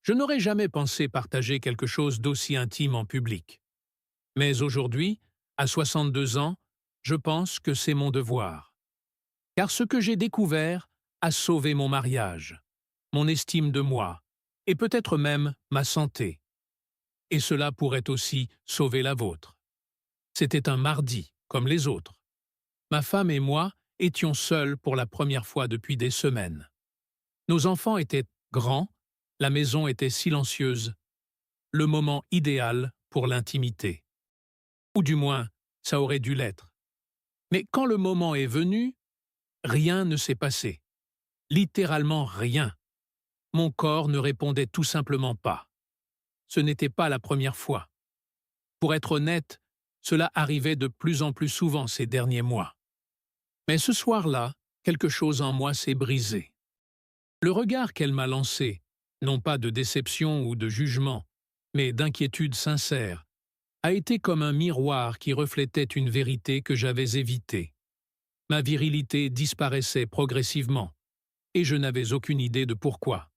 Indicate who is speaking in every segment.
Speaker 1: Je n'aurais jamais pensé partager quelque chose d'aussi intime en public. Mais aujourd'hui, à 62 ans, je pense que c'est mon devoir. Car ce que j'ai découvert a sauvé mon mariage, mon estime de moi, et peut-être même ma santé. Et cela pourrait aussi sauver la vôtre. C'était un mardi, comme les autres. Ma femme et moi étions seuls pour la première fois depuis des semaines. Nos enfants étaient grands, la maison était silencieuse, le moment idéal pour l'intimité. Ou du moins, ça aurait dû l'être. Mais quand le moment est venu, rien ne s'est passé. Littéralement rien. Mon corps ne répondait tout simplement pas. Ce n'était pas la première fois. Pour être honnête, cela arrivait de plus en plus souvent ces derniers mois. Mais ce soir-là, quelque chose en moi s'est brisé. Le regard qu'elle m'a lancé, non pas de déception ou de jugement, mais d'inquiétude sincère, a été comme un miroir qui reflétait une vérité que j'avais évitée. Ma virilité disparaissait progressivement, et je n'avais aucune idée de pourquoi.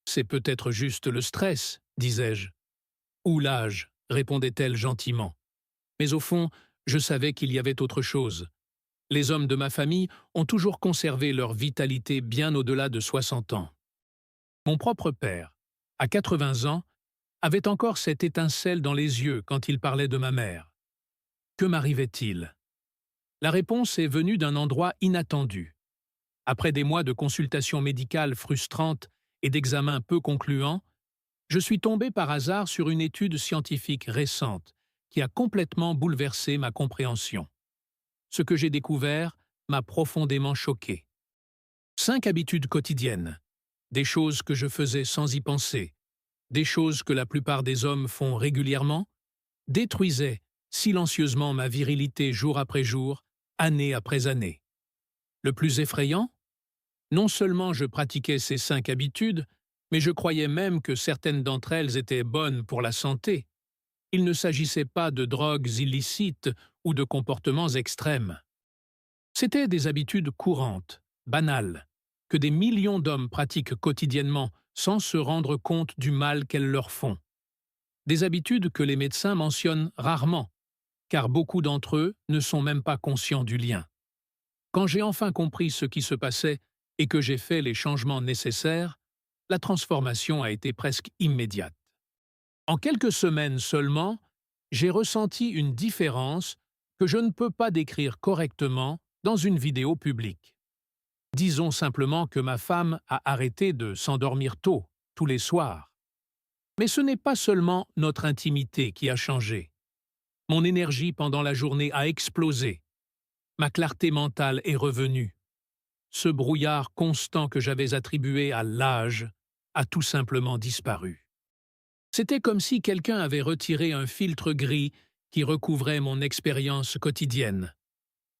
Speaker 1: C'est peut-être juste le stress, disais-je. Ou l'âge, répondait-elle gentiment. Mais au fond, je savais qu'il y avait autre chose. Les hommes de ma famille ont toujours conservé leur vitalité bien au-delà de 60 ans. Mon propre père, à 80 ans, avait encore cette étincelle dans les yeux quand il parlait de ma mère. Que m'arrivait-il? La réponse est venue d'un endroit inattendu. Après des mois de consultations médicales frustrantes et d'examens peu concluants, je suis tombé par hasard sur une étude scientifique récente qui a complètement bouleversé ma compréhension. Ce que j'ai découvert m'a profondément choqué. 5 habitudes quotidiennes, des choses que je faisais sans y penser, des choses que la plupart des hommes font régulièrement, détruisaient silencieusement ma virilité jour après jour, année après année. Le plus effrayant? Non seulement je pratiquais ces 5 habitudes, mais je croyais même que certaines d'entre elles étaient bonnes pour la santé. Il ne s'agissait pas de drogues illicites ou de comportements extrêmes. C'étaient des habitudes courantes, banales, que des millions d'hommes pratiquent quotidiennement sans se rendre compte du mal qu'elles leur font. Des habitudes que les médecins mentionnent rarement, car beaucoup d'entre eux ne sont même pas conscients du lien. Quand j'ai enfin compris ce qui se passait et que j'ai fait les changements nécessaires, la transformation a été presque immédiate. En quelques semaines seulement, j'ai ressenti une différence que je ne peux pas décrire correctement dans une vidéo publique. Disons simplement que ma femme a arrêté de s'endormir tôt, tous les soirs. Mais ce n'est pas seulement notre intimité qui a changé. Mon énergie pendant la journée a explosé. Ma clarté mentale est revenue. Ce brouillard constant que j'avais attribué à l'âge a tout simplement disparu. C'était comme si quelqu'un avait retiré un filtre gris qui recouvrait mon expérience quotidienne.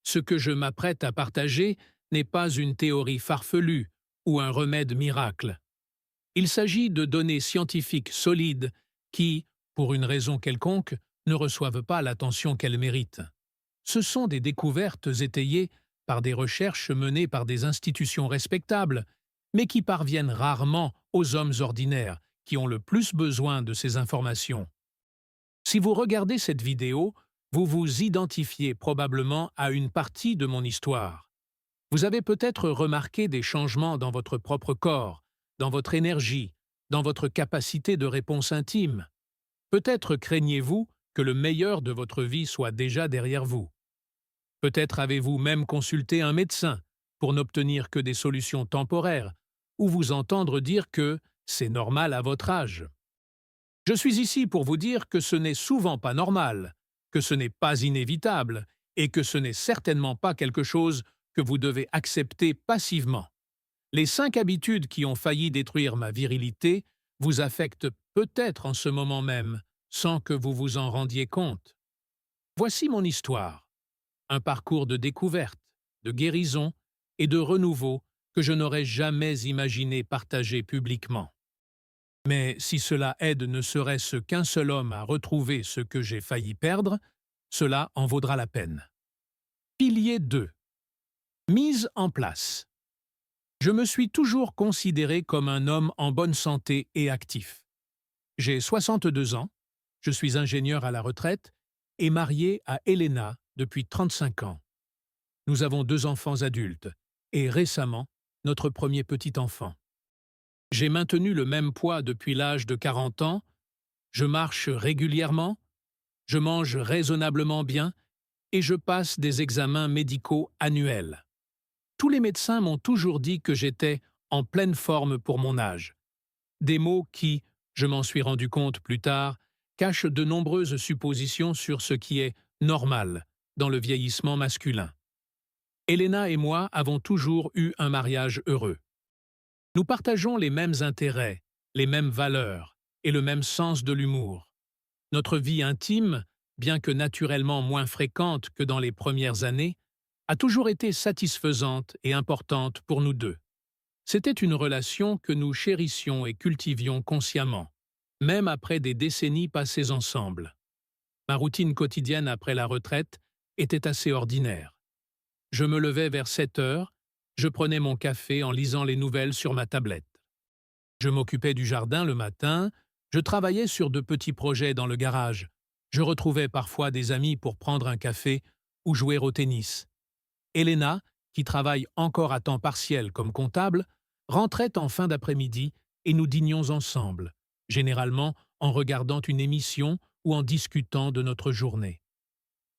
Speaker 1: Ce que je m'apprête à partager n'est pas une théorie farfelue ou un remède miracle. Il s'agit de données scientifiques solides qui, pour une raison quelconque, ne reçoivent pas l'attention qu'elles méritent. Ce sont des découvertes étayées par des recherches menées par des institutions respectables, mais qui parviennent rarement aux hommes ordinaires qui ont le plus besoin de ces informations. Si vous regardez cette vidéo, vous vous identifiez probablement à une partie de mon histoire. Vous avez peut-être remarqué des changements dans votre propre corps, dans votre énergie, dans votre capacité de réponse intime. Peut-être craignez-vous que le meilleur de votre vie soit déjà derrière vous. Peut-être avez-vous même consulté un médecin pour n'obtenir que des solutions temporaires, ou vous entendre dire que c'est normal à votre âge. Je suis ici pour vous dire que ce n'est souvent pas normal, que ce n'est pas inévitable, et que ce n'est certainement pas quelque chose que vous devez accepter passivement. Les 5 habitudes qui ont failli détruire ma virilité vous affectent peut-être en ce moment même, sans que vous vous en rendiez compte. Voici mon histoire, un parcours de découverte, de guérison et de renouveau que je n'aurais jamais imaginé partager publiquement. Mais si cela aide ne serait-ce qu'un seul homme à retrouver ce que j'ai failli perdre, cela en vaudra la peine. Pilier 2. Mise en place. Je me suis toujours considéré comme un homme en bonne santé et actif. J'ai 62 ans, je suis ingénieur à la retraite et marié à Elena depuis 35 ans. Nous avons 2 enfants adultes et récemment notre premier petit-enfant. J'ai maintenu le même poids depuis l'âge de 40 ans, je marche régulièrement, je mange raisonnablement bien et je passe des examens médicaux annuels. Tous les médecins m'ont toujours dit que j'étais en pleine forme pour mon âge. Des mots qui, je m'en suis rendu compte plus tard, cachent de nombreuses suppositions sur ce qui est normal dans le vieillissement masculin. Elena et moi avons toujours eu un mariage heureux. Nous partageons les mêmes intérêts, les mêmes valeurs et le même sens de l'humour. Notre vie intime, bien que naturellement moins fréquente que dans les premières années, a toujours été satisfaisante et importante pour nous deux. C'était une relation que nous chérissions et cultivions consciemment, même après des décennies passées ensemble. Ma routine quotidienne après la retraite était assez ordinaire. Je me levais vers 7 heures, je prenais mon café en lisant les nouvelles sur ma tablette. Je m'occupais du jardin le matin, je travaillais sur de petits projets dans le garage, je retrouvais parfois des amis pour prendre un café ou jouer au tennis. Elena, qui travaille encore à temps partiel comme comptable, rentrait en fin d'après-midi et nous dînions ensemble, généralement en regardant une émission ou en discutant de notre journée.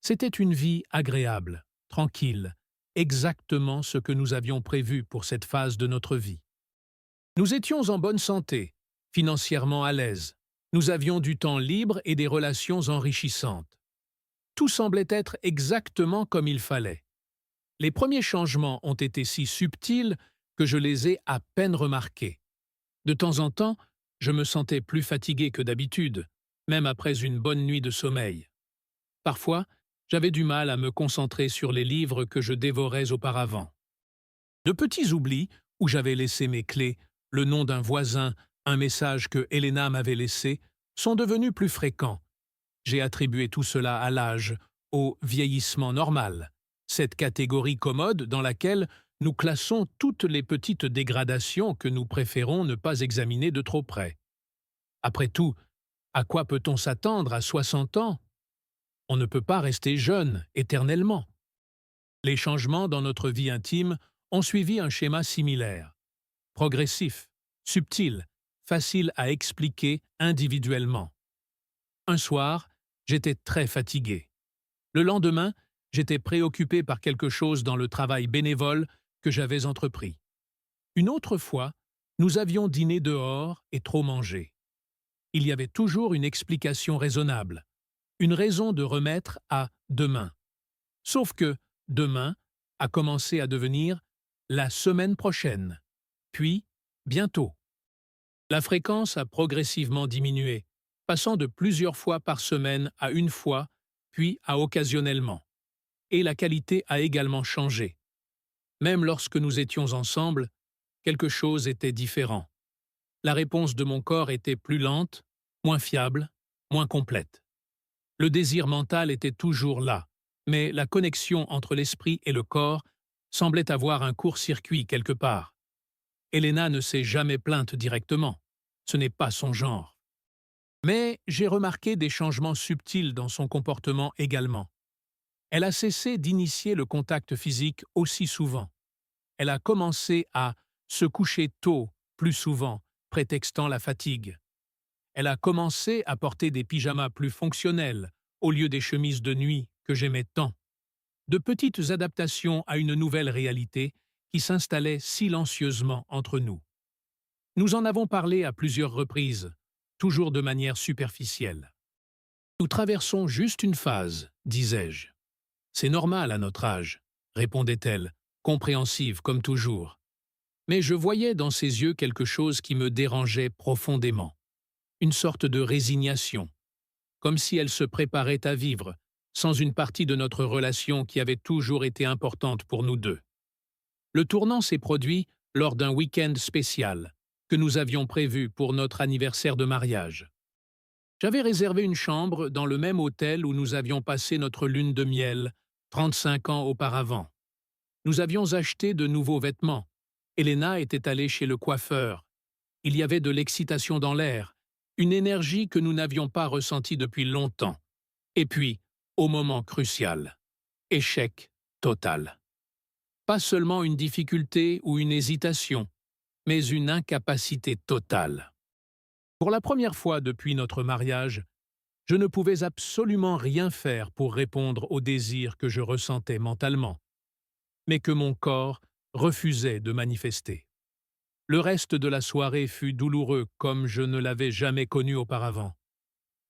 Speaker 1: C'était une vie agréable, tranquille, exactement ce que nous avions prévu pour cette phase de notre vie. Nous étions en bonne santé, financièrement à l'aise. Nous avions du temps libre et des relations enrichissantes. Tout semblait être exactement comme il fallait. Les premiers changements ont été si subtils que je les ai à peine remarqués. De temps en temps, je me sentais plus fatigué que d'habitude, même après une bonne nuit de sommeil. Parfois, j'avais du mal à me concentrer sur les livres que je dévorais auparavant. De petits oublis, où j'avais laissé mes clés, le nom d'un voisin, un message que Elena m'avait laissé, sont devenus plus fréquents. J'ai attribué tout cela à l'âge, au vieillissement normal, cette catégorie commode dans laquelle nous classons toutes les petites dégradations que nous préférons ne pas examiner de trop près. Après tout, à quoi peut-on s'attendre à 60 ans? On ne peut pas rester jeune éternellement. Les changements dans notre vie intime ont suivi un schéma similaire. Progressif, subtil, facile à expliquer individuellement. Un soir, j'étais très fatigué. Le lendemain, j'étais préoccupé par quelque chose dans le travail bénévole que j'avais entrepris. Une autre fois, nous avions dîné dehors et trop mangé. Il y avait toujours une explication raisonnable, une raison de remettre à demain. Sauf que demain a commencé à devenir la semaine prochaine, puis bientôt. La fréquence a progressivement diminué, passant de plusieurs fois par semaine à une fois, puis à occasionnellement. Et la qualité a également changé. Même lorsque nous étions ensemble, quelque chose était différent. La réponse de mon corps était plus lente, moins fiable, moins complète. Le désir mental était toujours là, mais la connexion entre l'esprit et le corps semblait avoir un court-circuit quelque part. Elena ne s'est jamais plainte directement. Ce n'est pas son genre. Mais j'ai remarqué des changements subtils dans son comportement également. Elle a cessé d'initier le contact physique aussi souvent. Elle a commencé à se coucher tôt, plus souvent, prétextant la fatigue. Elle a commencé à porter des pyjamas plus fonctionnels, au lieu des chemises de nuit que j'aimais tant. De petites adaptations à une nouvelle réalité qui s'installait silencieusement entre nous. Nous en avons parlé à plusieurs reprises, toujours de manière superficielle. Nous traversons juste une phase, disais-je. C'est normal à notre âge, répondait-elle, compréhensive comme toujours. Mais je voyais dans ses yeux quelque chose qui me dérangeait profondément. Une sorte de résignation, comme si elle se préparait à vivre, sans une partie de notre relation qui avait toujours été importante pour nous deux. Le tournant s'est produit lors d'un week-end spécial que nous avions prévu pour notre anniversaire de mariage. J'avais réservé une chambre dans le même hôtel où nous avions passé notre lune de miel 35 ans auparavant. Nous avions acheté de nouveaux vêtements, Elena était allée chez le coiffeur. Il y avait de l'excitation dans l'air, une énergie que nous n'avions pas ressentie depuis longtemps. Et puis, au moment crucial, échec total. Pas seulement une difficulté ou une hésitation, mais une incapacité totale. Pour la première fois depuis notre mariage, je ne pouvais absolument rien faire pour répondre aux désirs que je ressentais mentalement, mais que mon corps refusait de manifester. Le reste de la soirée fut douloureux comme je ne l'avais jamais connu auparavant.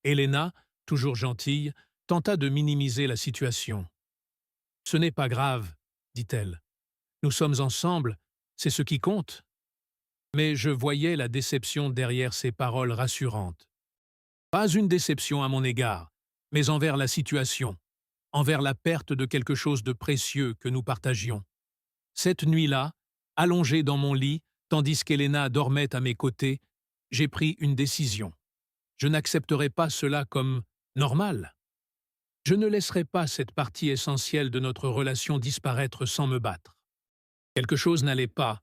Speaker 1: Elena, toujours gentille, tenta de minimiser la situation. « Ce n'est pas grave, dit-elle. Nous sommes ensemble, c'est ce qui compte. » Mais je voyais la déception derrière ces paroles rassurantes. Pas une déception à mon égard, mais envers la situation, envers la perte de quelque chose de précieux que nous partagions. Cette nuit-là, allongé dans mon lit, tandis qu'Elena dormait à mes côtés, j'ai pris une décision. Je n'accepterai pas cela comme normal. Je ne laisserai pas cette partie essentielle de notre relation disparaître sans me battre. Quelque chose n'allait pas,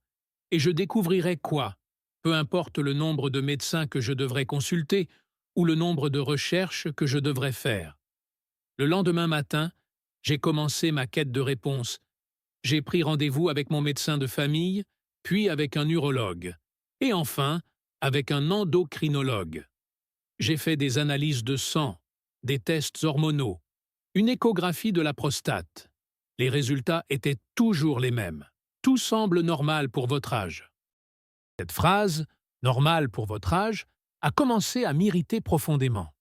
Speaker 1: et je découvrirai quoi, peu importe le nombre de médecins que je devrais consulter ou le nombre de recherches que je devrais faire. Le lendemain matin, j'ai commencé ma quête de réponse. J'ai pris rendez-vous avec mon médecin de famille, puis avec un urologue, et enfin avec un endocrinologue. J'ai fait des analyses de sang, des tests hormonaux, une échographie de la prostate. Les résultats étaient toujours les mêmes. Tout semble normal pour votre âge. Cette phrase, normal pour votre âge, a commencé à m'irriter profondément.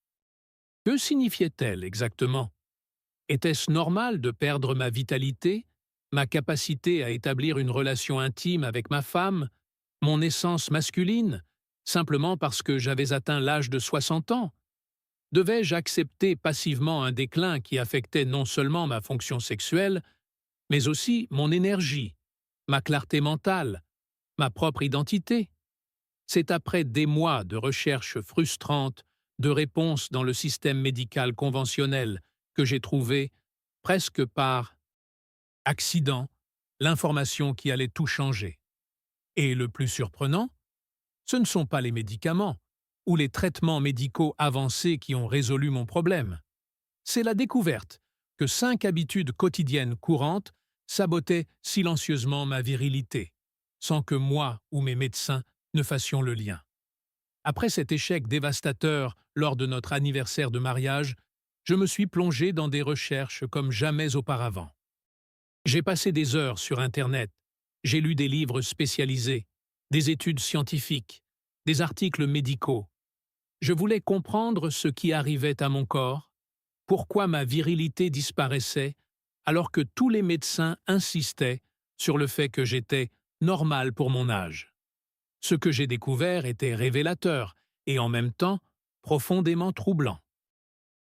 Speaker 1: Que signifiait-elle exactement? Était-ce normal de perdre ma vitalité, ma capacité à établir une relation intime avec ma femme, mon essence masculine, simplement parce que j'avais atteint l'âge de 60 ans? Devais-je accepter passivement un déclin qui affectait non seulement ma fonction sexuelle, mais aussi mon énergie, ma clarté mentale, ma propre identité? C'est après des mois de recherches frustrantes, de réponses dans le système médical conventionnel que j'ai trouvé, presque par accident, l'information qui allait tout changer. Et le plus surprenant, ce ne sont pas les médicaments ou les traitements médicaux avancés qui ont résolu mon problème. C'est la découverte que 5 habitudes quotidiennes courantes sabotaient silencieusement ma virilité, sans que moi ou mes médecins ne fassions le lien. Après cet échec dévastateur lors de notre anniversaire de mariage, je me suis plongé dans des recherches comme jamais auparavant. J'ai passé des heures sur Internet, j'ai lu des livres spécialisés, des études scientifiques, des articles médicaux. Je voulais comprendre ce qui arrivait à mon corps, pourquoi ma virilité disparaissait, alors que tous les médecins insistaient sur le fait que j'étais normal pour mon âge. Ce que j'ai découvert était révélateur et en même temps profondément troublant.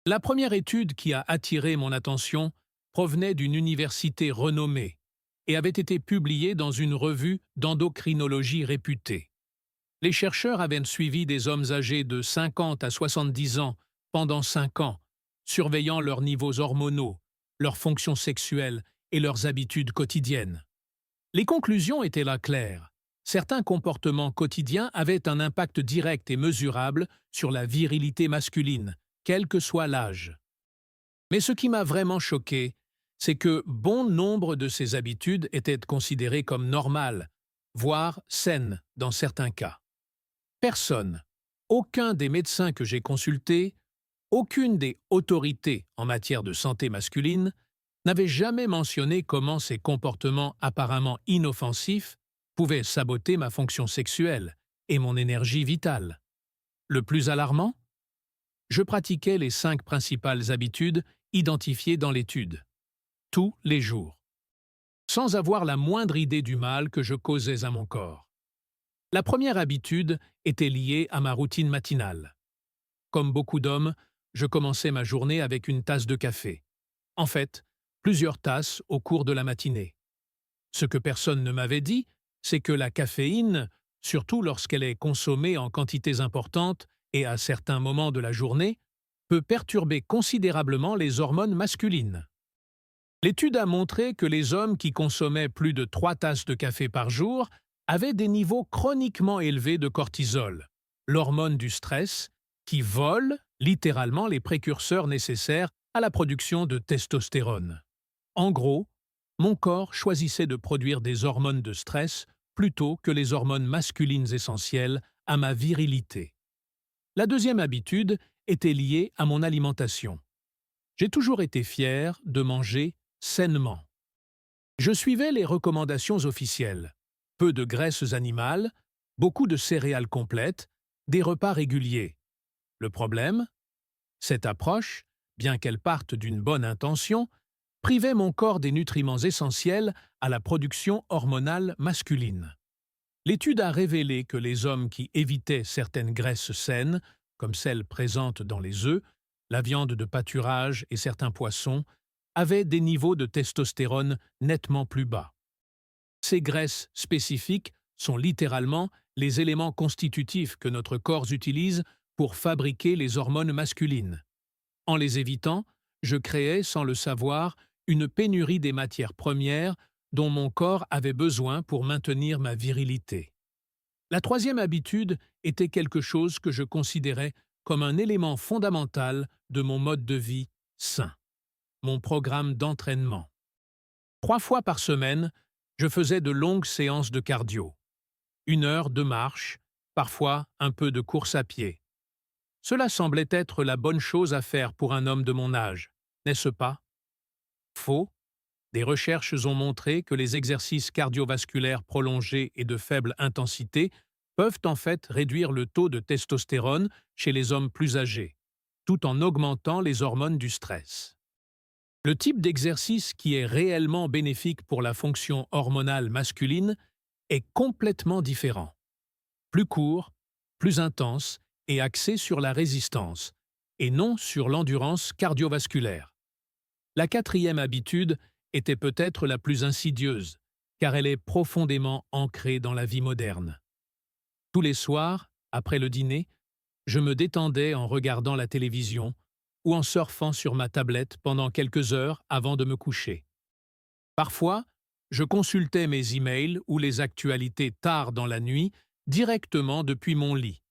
Speaker 1: La première étude qui a attiré mon attention provenait d'une université renommée et avait été publiée dans une revue d'endocrinologie réputée. Les chercheurs avaient suivi des hommes âgés de 50 à 70 ans pendant 5 ans, surveillant leurs niveaux hormonaux, leurs fonctions sexuelles et leurs habitudes quotidiennes. Les conclusions étaient là claires. Certains comportements quotidiens avaient un impact direct et mesurable sur la virilité masculine, quel que soit l'âge. Mais ce qui m'a vraiment choqué, c'est que bon nombre de ces habitudes étaient considérées comme normales, voire saines dans certains cas. Personne, aucun des médecins que j'ai consultés, aucune des autorités en matière de santé masculine n'avait jamais mentionné comment ces comportements apparemment inoffensifs pouvaient saboter ma fonction sexuelle et mon énergie vitale. Le plus alarmant? Je pratiquais les 5 principales habitudes identifiées dans l'étude, tous les jours, sans avoir la moindre idée du mal que je causais à mon corps. La première habitude était liée à ma routine matinale. Comme beaucoup d'hommes, je commençais ma journée avec une tasse de café. En fait, plusieurs tasses au cours de la matinée. Ce que personne ne m'avait dit, c'est que la caféine, surtout lorsqu'elle est consommée en quantités importantes et à certains moments de la journée, peut perturber considérablement les hormones masculines. L'étude a montré que les hommes qui consommaient plus de 3 tasses de café par jour avaient des niveaux chroniquement élevés de cortisol, l'hormone du stress, qui vole littéralement les précurseurs nécessaires à la production de testostérone. En gros, mon corps choisissait de produire des hormones de stress plutôt que les hormones masculines essentielles à ma virilité. La deuxième habitude était liée à mon alimentation. J'ai toujours été fier de manger sainement. Je suivais les recommandations officielles. Peu de graisses animales, beaucoup de céréales complètes, des repas réguliers. Le problème? Cette approche, bien qu'elle parte d'une bonne intention, privait mon corps des nutriments essentiels à la production hormonale masculine. L'étude a révélé que les hommes qui évitaient certaines graisses saines, comme celles présentes dans les œufs, la viande de pâturage et certains poissons, avaient des niveaux de testostérone nettement plus bas. Ces graisses spécifiques sont littéralement les éléments constitutifs que notre corps utilise pour fabriquer les hormones masculines. En les évitant, je créais, sans le savoir, une pénurie des matières premières dont mon corps avait besoin pour maintenir ma virilité. La troisième habitude était quelque chose que je considérais comme un élément fondamental de mon mode de vie sain, mon programme d'entraînement. 3 fois par semaine, je faisais de longues séances de cardio. 1 heure de marche, parfois un peu de course à pied. Cela semblait être la bonne chose à faire pour un homme de mon âge, n'est-ce pas? Faux. Des recherches ont montré que les exercices cardiovasculaires prolongés et de faible intensité peuvent en fait réduire le taux de testostérone chez les hommes plus âgés, tout en augmentant les hormones du stress. Le type d'exercice qui est réellement bénéfique pour la fonction hormonale masculine est complètement différent. Plus court, plus intense et axé sur la résistance, et non sur l'endurance cardiovasculaire. La quatrième habitude était peut-être la plus insidieuse, car elle est profondément ancrée dans la vie moderne. Tous les soirs, après le dîner, je me détendais en regardant la télévision ou en surfant sur ma tablette pendant quelques heures avant de me coucher. Parfois, je consultais mes emails ou les actualités tard dans la nuit directement depuis mon lit.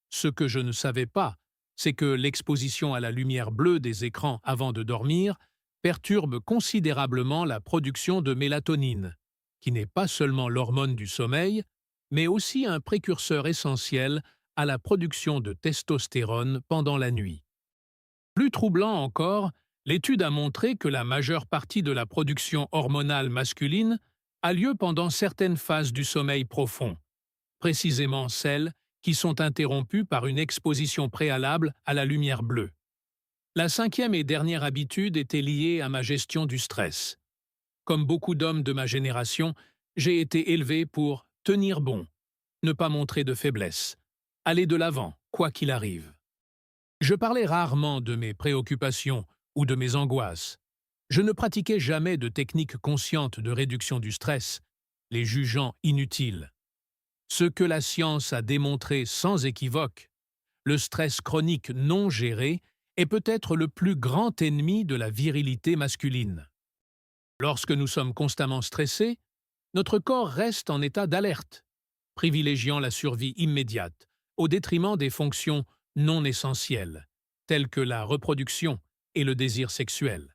Speaker 1: Ce que je ne savais pas, c'est que l'exposition à la lumière bleue des écrans avant de dormir perturbe considérablement la production de mélatonine, qui n'est pas seulement l'hormone du sommeil, mais aussi un précurseur essentiel à la production de testostérone pendant la nuit. Plus troublant encore, l'étude a montré que la majeure partie de la production hormonale masculine a lieu pendant certaines phases du sommeil profond, précisément celles qui sont interrompues par une exposition préalable à la lumière bleue. La cinquième et dernière habitude était liée à ma gestion du stress. Comme beaucoup d'hommes de ma génération, j'ai été élevé pour tenir bon, ne pas montrer de faiblesse, aller de l'avant, quoi qu'il arrive. Je parlais rarement de mes préoccupations ou de mes angoisses. Je ne pratiquais jamais de techniques conscientes de réduction du stress, les jugeant inutiles. Ce que la science a démontré sans équivoque, le stress chronique non géré est peut-être le plus grand ennemi de la virilité masculine. Lorsque nous sommes constamment stressés, notre corps reste en état d'alerte, privilégiant la survie immédiate, au détriment des fonctions non essentielles, telles que la reproduction et le désir sexuel.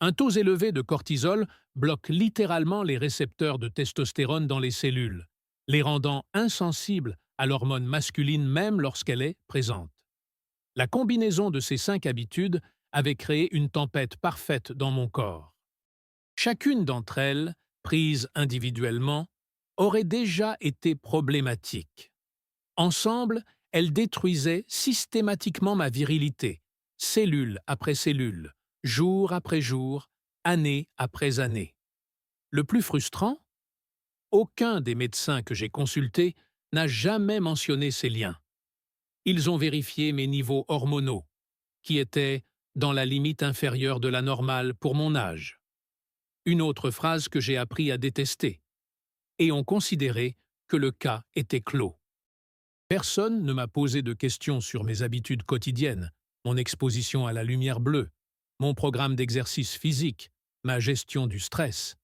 Speaker 1: Un taux élevé de cortisol bloque littéralement les récepteurs de testostérone dans les cellules, les rendant insensibles à l'hormone masculine même lorsqu'elle est présente. La combinaison de ces 5 habitudes avait créé une tempête parfaite dans mon corps. Chacune d'entre elles, prise individuellement, aurait déjà été problématique. Ensemble, elles détruisaient systématiquement ma virilité, cellule après cellule, jour après jour, année après année. Le plus frustrant? Aucun des médecins que j'ai consultés n'a jamais mentionné ces liens. Ils ont vérifié mes niveaux hormonaux, qui étaient dans la limite inférieure de la normale pour mon âge. Une autre phrase que j'ai appris à détester. Et ont considéré que le cas était clos. Personne ne m'a posé de questions sur mes habitudes quotidiennes, mon exposition à la lumière bleue, mon programme d'exercice physique, ma gestion du stress.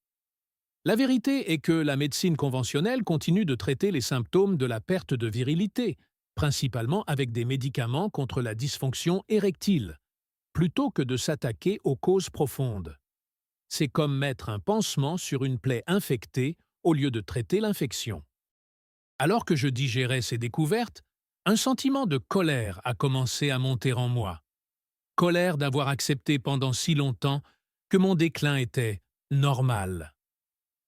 Speaker 1: La vérité est que la médecine conventionnelle continue de traiter les symptômes de la perte de virilité, principalement avec des médicaments contre la dysfonction érectile, plutôt que de s'attaquer aux causes profondes. C'est comme mettre un pansement sur une plaie infectée au lieu de traiter l'infection. Alors que je digérais ces découvertes, un sentiment de colère a commencé à monter en moi. Colère d'avoir accepté pendant si longtemps que mon déclin était normal.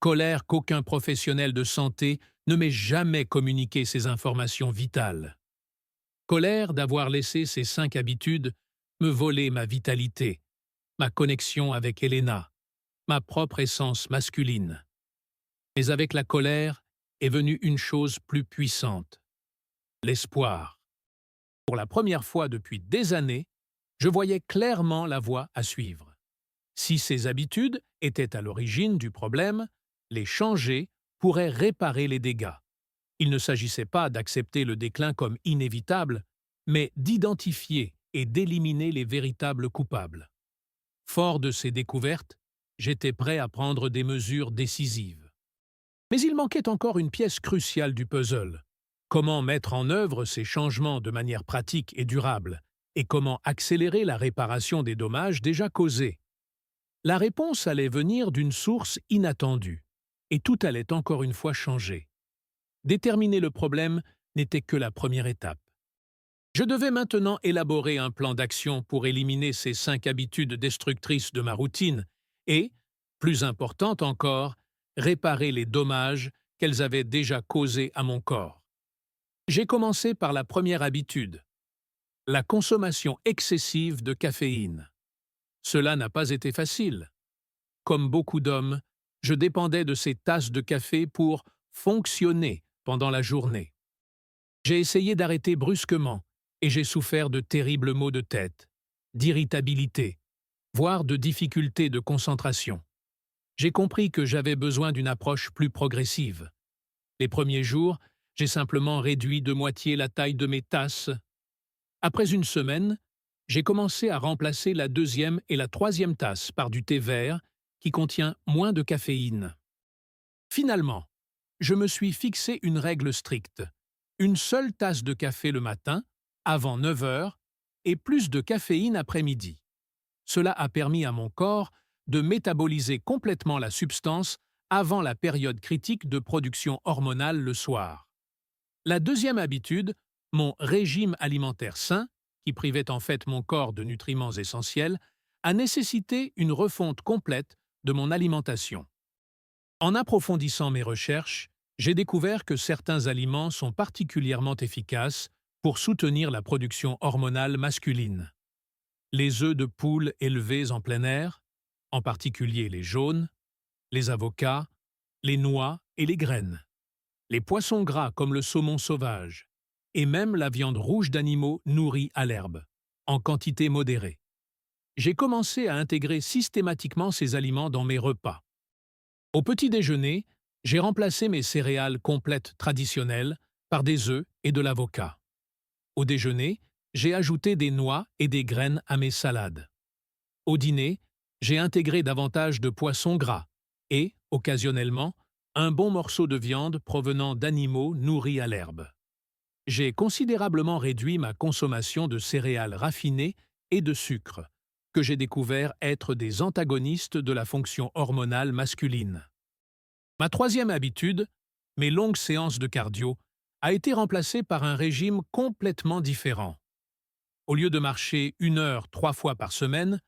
Speaker 1: Colère qu'aucun professionnel de santé ne m'ait jamais communiqué ces informations vitales. Colère d'avoir laissé ces 5 habitudes me voler ma vitalité, ma connexion avec Elena, ma propre essence masculine. Mais avec la colère est venue une chose plus puissante, l'espoir. Pour la première fois depuis des années, je voyais clairement la voie à suivre. Si ces habitudes étaient à l'origine du problème, les changer pourrait réparer les dégâts. Il ne s'agissait pas d'accepter le déclin comme inévitable, mais d'identifier et d'éliminer les véritables coupables. Fort de ces découvertes, j'étais prêt à prendre des mesures décisives. Mais il manquait encore une pièce cruciale du puzzle. Comment mettre en œuvre ces changements de manière pratique et durable, et comment accélérer la réparation des dommages déjà causés? La réponse allait venir d'une source inattendue, et tout allait encore une fois changer. Déterminer le problème n'était que la première étape. Je devais maintenant élaborer un plan d'action pour éliminer ces 5 habitudes destructrices de ma routine et, plus importante encore, réparer les dommages qu'elles avaient déjà causés à mon corps. J'ai commencé par la première habitude, la consommation excessive de caféine. Cela n'a pas été facile. Comme beaucoup d'hommes, je dépendais de ces tasses de café pour fonctionner pendant la journée. J'ai essayé d'arrêter brusquement et j'ai souffert de terribles maux de tête, d'irritabilité, voire de difficultés de concentration. J'ai compris que j'avais besoin d'une approche plus progressive. Les premiers jours, j'ai simplement réduit de moitié la taille de mes tasses. Après une semaine, j'ai commencé à remplacer la 2e et la 3e tasse par du thé vert qui contient moins de caféine. Finalement, je me suis fixé une règle stricte. Une seule tasse de café le matin, avant 9 heures, et plus de caféine après-midi. Cela a permis à mon corps de métaboliser complètement la substance avant la période critique de production hormonale le soir. La 2e habitude, mon régime alimentaire sain, qui privait en fait mon corps de nutriments essentiels, a nécessité une refonte complète de mon alimentation. En approfondissant mes recherches, j'ai découvert que certains aliments sont particulièrement efficaces pour soutenir la production hormonale masculine. Les œufs de poule élevés en plein air, en particulier les jaunes, les avocats, les noix et les graines, les poissons gras comme le saumon sauvage, et même la viande rouge d'animaux nourris à l'herbe, en quantité modérée. J'ai commencé à intégrer systématiquement ces aliments dans mes repas. Au petit déjeuner, j'ai remplacé mes céréales complètes traditionnelles par des œufs et de l'avocat. Au déjeuner, j'ai ajouté des noix et des graines à mes salades. Au dîner, j'ai intégré davantage de poissons gras et, occasionnellement, un bon morceau de viande provenant d'animaux nourris à l'herbe. J'ai considérablement réduit ma consommation de céréales raffinées et de sucre, que j'ai découvert être des antagonistes de la fonction hormonale masculine. Ma 3e habitude, mes longues séances de cardio, a été remplacée par un régime complètement différent. Au lieu de marcher 1 heure 3 fois par semaine,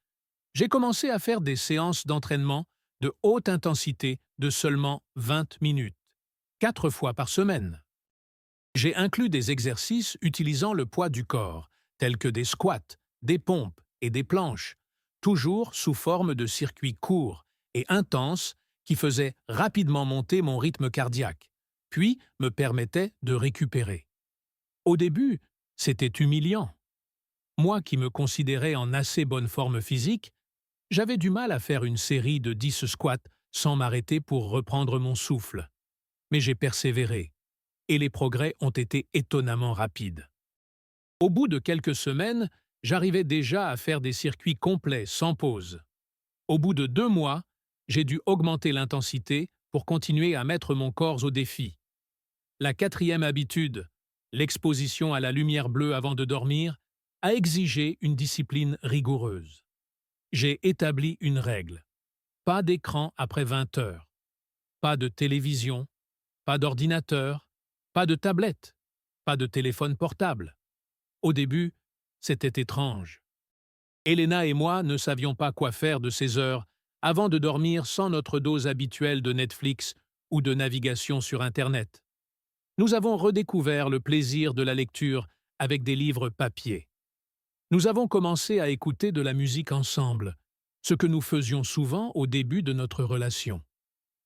Speaker 1: j'ai commencé à faire des séances d'entraînement de haute intensité de seulement 20 minutes, 4 fois par semaine. J'ai inclus des exercices utilisant le poids du corps, tels que des squats, des pompes et des planches, toujours sous forme de circuits courts et intenses qui faisaient rapidement monter mon rythme cardiaque, puis me permettaient de récupérer. Au début, c'était humiliant. Moi qui me considérais en assez bonne forme physique, j'avais du mal à faire une série de 10 squats sans m'arrêter pour reprendre mon souffle. Mais j'ai persévéré, et les progrès ont été étonnamment rapides. Au bout de quelques semaines, j'arrivais déjà à faire des circuits complets sans pause. Au bout de 2 mois, j'ai dû augmenter l'intensité pour continuer à mettre mon corps au défi. La quatrième habitude, l'exposition à la lumière bleue avant de dormir, a exigé une discipline rigoureuse. J'ai établi une règle. Pas d'écran après 20 heures. Pas de télévision, pas d'ordinateur, pas de tablette, pas de téléphone portable. Au début, c'était étrange. Elena et moi ne savions pas quoi faire de ces heures avant de dormir sans notre dose habituelle de Netflix ou de navigation sur Internet. Nous avons redécouvert le plaisir de la lecture avec des livres papier. Nous avons commencé à écouter de la musique ensemble, ce que nous faisions souvent au début de notre relation.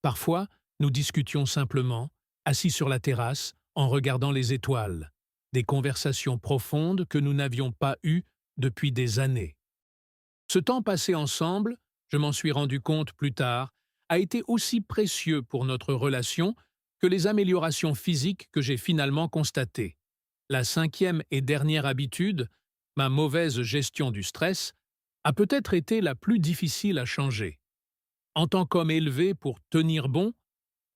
Speaker 1: Parfois, nous discutions simplement, assis sur la terrasse, en regardant les étoiles, des conversations profondes que nous n'avions pas eues depuis des années. Ce temps passé ensemble, je m'en suis rendu compte plus tard, a été aussi précieux pour notre relation que les améliorations physiques que j'ai finalement constatées. La cinquième et dernière habitude, ma mauvaise gestion du stress, a peut-être été la plus difficile à changer. En tant qu'homme élevé pour tenir bon,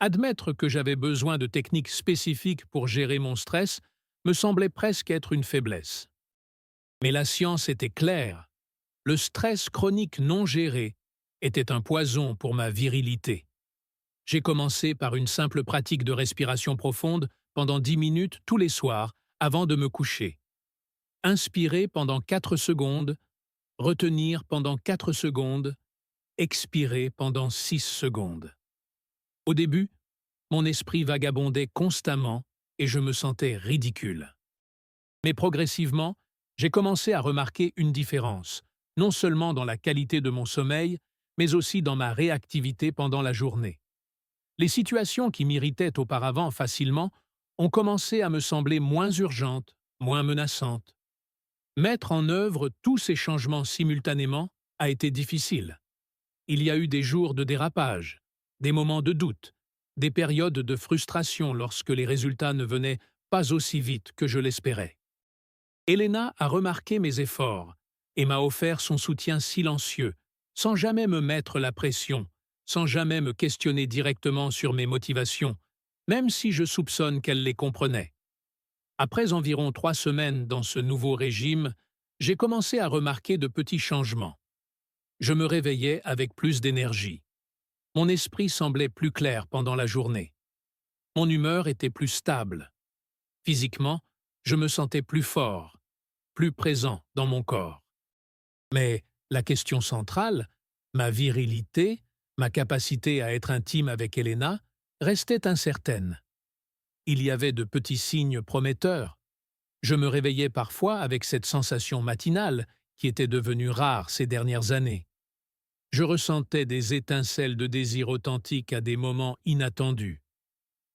Speaker 1: admettre que j'avais besoin de techniques spécifiques pour gérer mon stress me semblait presque être une faiblesse. Mais la science était claire. Le stress chronique non géré était un poison pour ma virilité. J'ai commencé par une simple pratique de respiration profonde pendant 10 minutes tous les soirs avant de me coucher. Inspirer pendant 4 secondes, retenir pendant 4 secondes, expirer pendant 6 secondes. Au début, mon esprit vagabondait constamment et je me sentais ridicule. Mais progressivement, j'ai commencé à remarquer une différence, non seulement dans la qualité de mon sommeil, mais aussi dans ma réactivité pendant la journée. Les situations qui m'irritaient auparavant facilement ont commencé à me sembler moins urgentes, moins menaçantes. Mettre en œuvre tous ces changements simultanément a été difficile. Il y a eu des jours de dérapage, des moments de doute, des périodes de frustration lorsque les résultats ne venaient pas aussi vite que je l'espérais. Elena a remarqué mes efforts et m'a offert son soutien silencieux, sans jamais me mettre la pression, sans jamais me questionner directement sur mes motivations, même si je soupçonne qu'elle les comprenait. Après environ 3 semaines dans ce nouveau régime, j'ai commencé à remarquer de petits changements. Je me réveillais avec plus d'énergie. Mon esprit semblait plus clair pendant la journée. Mon humeur était plus stable. Physiquement, je me sentais plus fort, plus présent dans mon corps. Mais la question centrale, ma virilité, ma capacité à être intime avec Elena, restait incertaine. Il y avait de petits signes prometteurs. Je me réveillais parfois avec cette sensation matinale qui était devenue rare ces dernières années. Je ressentais des étincelles de désir authentique à des moments inattendus.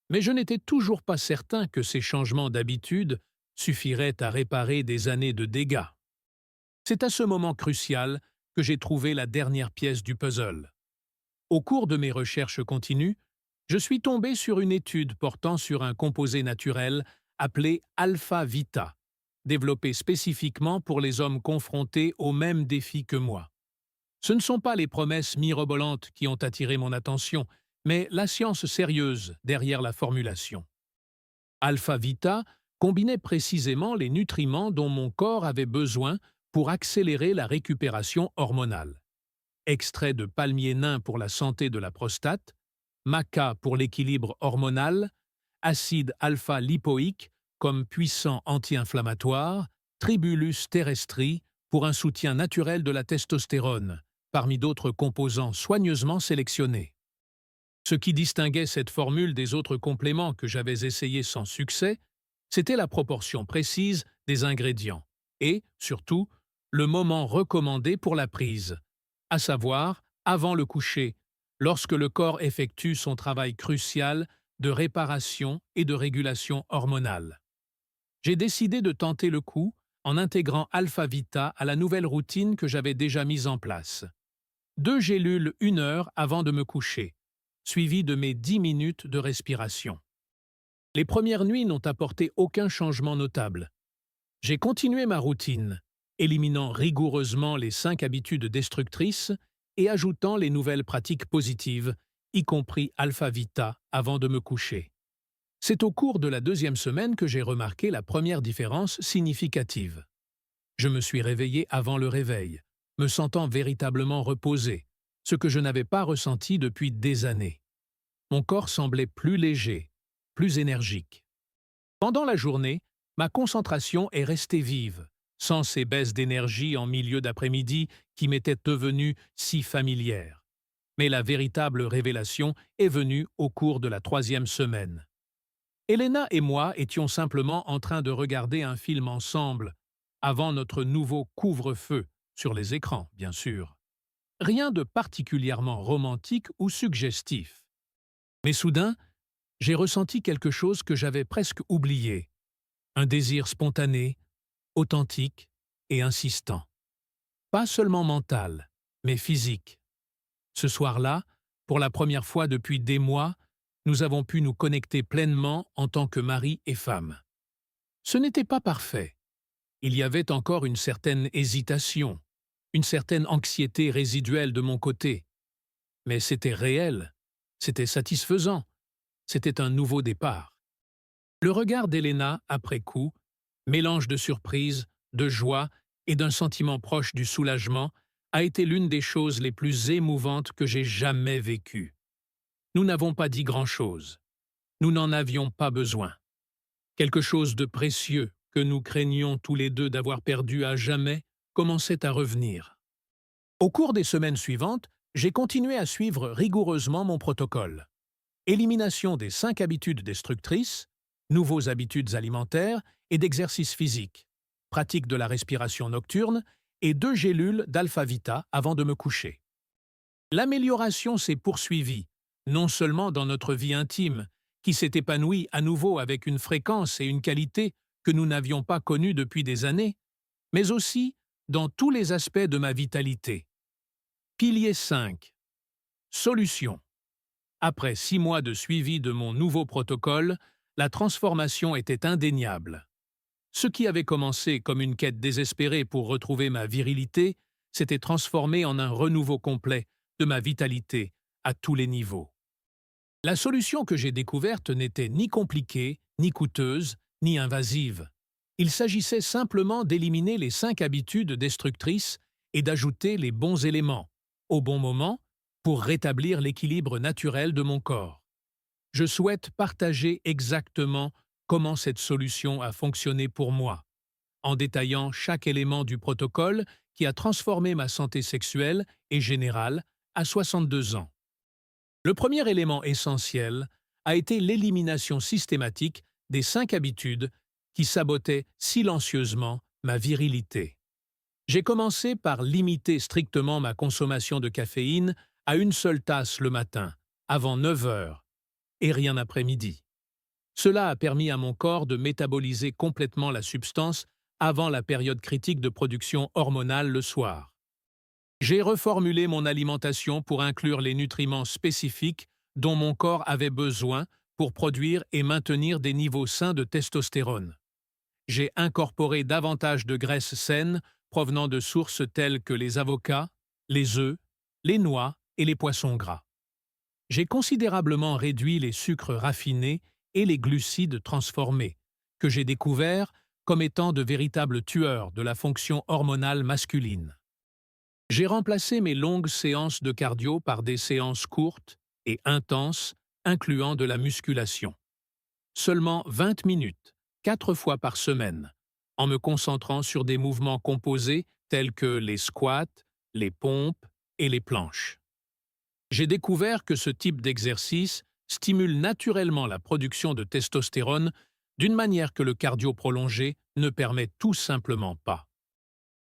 Speaker 1: Mais je n'étais toujours pas certain que ces changements d'habitude suffiraient à réparer des années de dégâts. C'est à ce moment crucial que j'ai trouvé la dernière pièce du puzzle. Au cours de mes recherches continues, je suis tombé sur une étude portant sur un composé naturel appelé alpha-vita, développé spécifiquement pour les hommes confrontés aux mêmes défis que moi. Ce ne sont pas les promesses mirobolantes qui ont attiré mon attention, mais la science sérieuse derrière la formulation. Alpha-vita combinait précisément les nutriments dont mon corps avait besoin pour accélérer la récupération hormonale. Extrait de palmier nain pour la santé de la prostate, maca pour l'équilibre hormonal, acide alpha-lipoïque comme puissant anti-inflammatoire, tribulus terrestri pour un soutien naturel de la testostérone, parmi d'autres composants soigneusement sélectionnés. Ce qui distinguait cette formule des autres compléments que j'avais essayés sans succès, c'était la proportion précise des ingrédients et, surtout, le moment recommandé pour la prise, à savoir avant le coucher, lorsque le corps effectue son travail crucial de réparation et de régulation hormonale. J'ai décidé de tenter le coup en intégrant Alpha-Vita à la nouvelle routine que j'avais déjà mise en place. 2 gélules 1 heure avant de me coucher, suivies de mes 10 minutes de respiration. Les premières nuits n'ont apporté aucun changement notable. J'ai continué ma routine, éliminant rigoureusement les 5 habitudes destructrices et ajoutant les nouvelles pratiques positives y compris Alpha Vita, avant de me coucher. C'est au cours de la deuxième semaine que j'ai remarqué la première différence significative. Je me suis réveillé avant le réveil, me sentant véritablement reposé, ce que je n'avais pas ressenti depuis des années. Mon corps semblait plus léger, plus énergique. Pendant la journée, ma concentration est restée vive, sans ces baisses d'énergie en milieu d'après-midi qui m'étaient devenues si familières. Mais la véritable révélation est venue au cours de la troisième semaine. Elena et moi étions simplement en train de regarder un film ensemble, avant notre nouveau couvre-feu, sur les écrans, bien sûr. Rien de particulièrement romantique ou suggestif. Mais soudain, j'ai ressenti quelque chose que j'avais presque oublié. Un désir spontané, authentique et insistant. Pas seulement mental, mais physique. Ce soir-là, pour la première fois depuis des mois, nous avons pu nous connecter pleinement en tant que mari et femme. Ce n'était pas parfait. Il y avait encore une certaine hésitation, une certaine anxiété résiduelle de mon côté. Mais c'était réel, c'était satisfaisant, c'était un nouveau départ. Le regard d'Elena, après coup, mélange de surprise, de joie et d'un sentiment proche du soulagement, a été l'une des choses les plus émouvantes que j'ai jamais vécues. Nous n'avons pas dit grand-chose. Nous n'en avions pas besoin. Quelque chose de précieux que nous craignions tous les deux d'avoir perdu à jamais commençait à revenir. Au cours des semaines suivantes, j'ai continué à suivre rigoureusement mon protocole. Élimination des 5 habitudes destructrices, nouveaux habitudes alimentaires et d'exercice physique, pratique de la respiration nocturne et 2 gélules d'Alpha Vita avant de me coucher. L'amélioration s'est poursuivie, non seulement dans notre vie intime, qui s'est épanouie à nouveau avec une fréquence et une qualité que nous n'avions pas connues depuis des années, mais aussi dans tous les aspects de ma vitalité. Pilier 5. Solution. Après 6 mois de suivi de mon nouveau protocole, la transformation était indéniable. Ce qui avait commencé comme une quête désespérée pour retrouver ma virilité s'était transformé en un renouveau complet de ma vitalité à tous les niveaux. La solution que j'ai découverte n'était ni compliquée, ni coûteuse, ni invasive. Il s'agissait simplement d'éliminer les 5 habitudes destructrices et d'ajouter les bons éléments, au bon moment, pour rétablir l'équilibre naturel de mon corps. Je souhaite partager exactement comment cette solution a fonctionné pour moi, en détaillant chaque élément du protocole qui a transformé ma santé sexuelle et générale à 62 ans. Le premier élément essentiel a été l'élimination systématique des 5 habitudes qui sabotaient silencieusement ma virilité. J'ai commencé par limiter strictement ma consommation de caféine à une seule tasse le matin, avant 9 heures, et rien après-midi. Cela a permis à mon corps de métaboliser complètement la substance avant la période critique de production hormonale le soir. J'ai reformulé mon alimentation pour inclure les nutriments spécifiques dont mon corps avait besoin pour produire et maintenir des niveaux sains de testostérone. J'ai incorporé davantage de graisses saines provenant de sources telles que les avocats, les œufs, les noix et les poissons gras. J'ai considérablement réduit les sucres raffinés et les glucides transformés, que j'ai découverts comme étant de véritables tueurs de la fonction hormonale masculine. J'ai remplacé mes longues séances de cardio par des séances courtes et intenses, incluant de la musculation. Seulement 20 minutes, 4 fois par semaine, en me concentrant sur des mouvements composés tels que les squats, les pompes et les planches. J'ai découvert que ce type d'exercice stimule naturellement la production de testostérone d'une manière que le cardio prolongé ne permet tout simplement pas.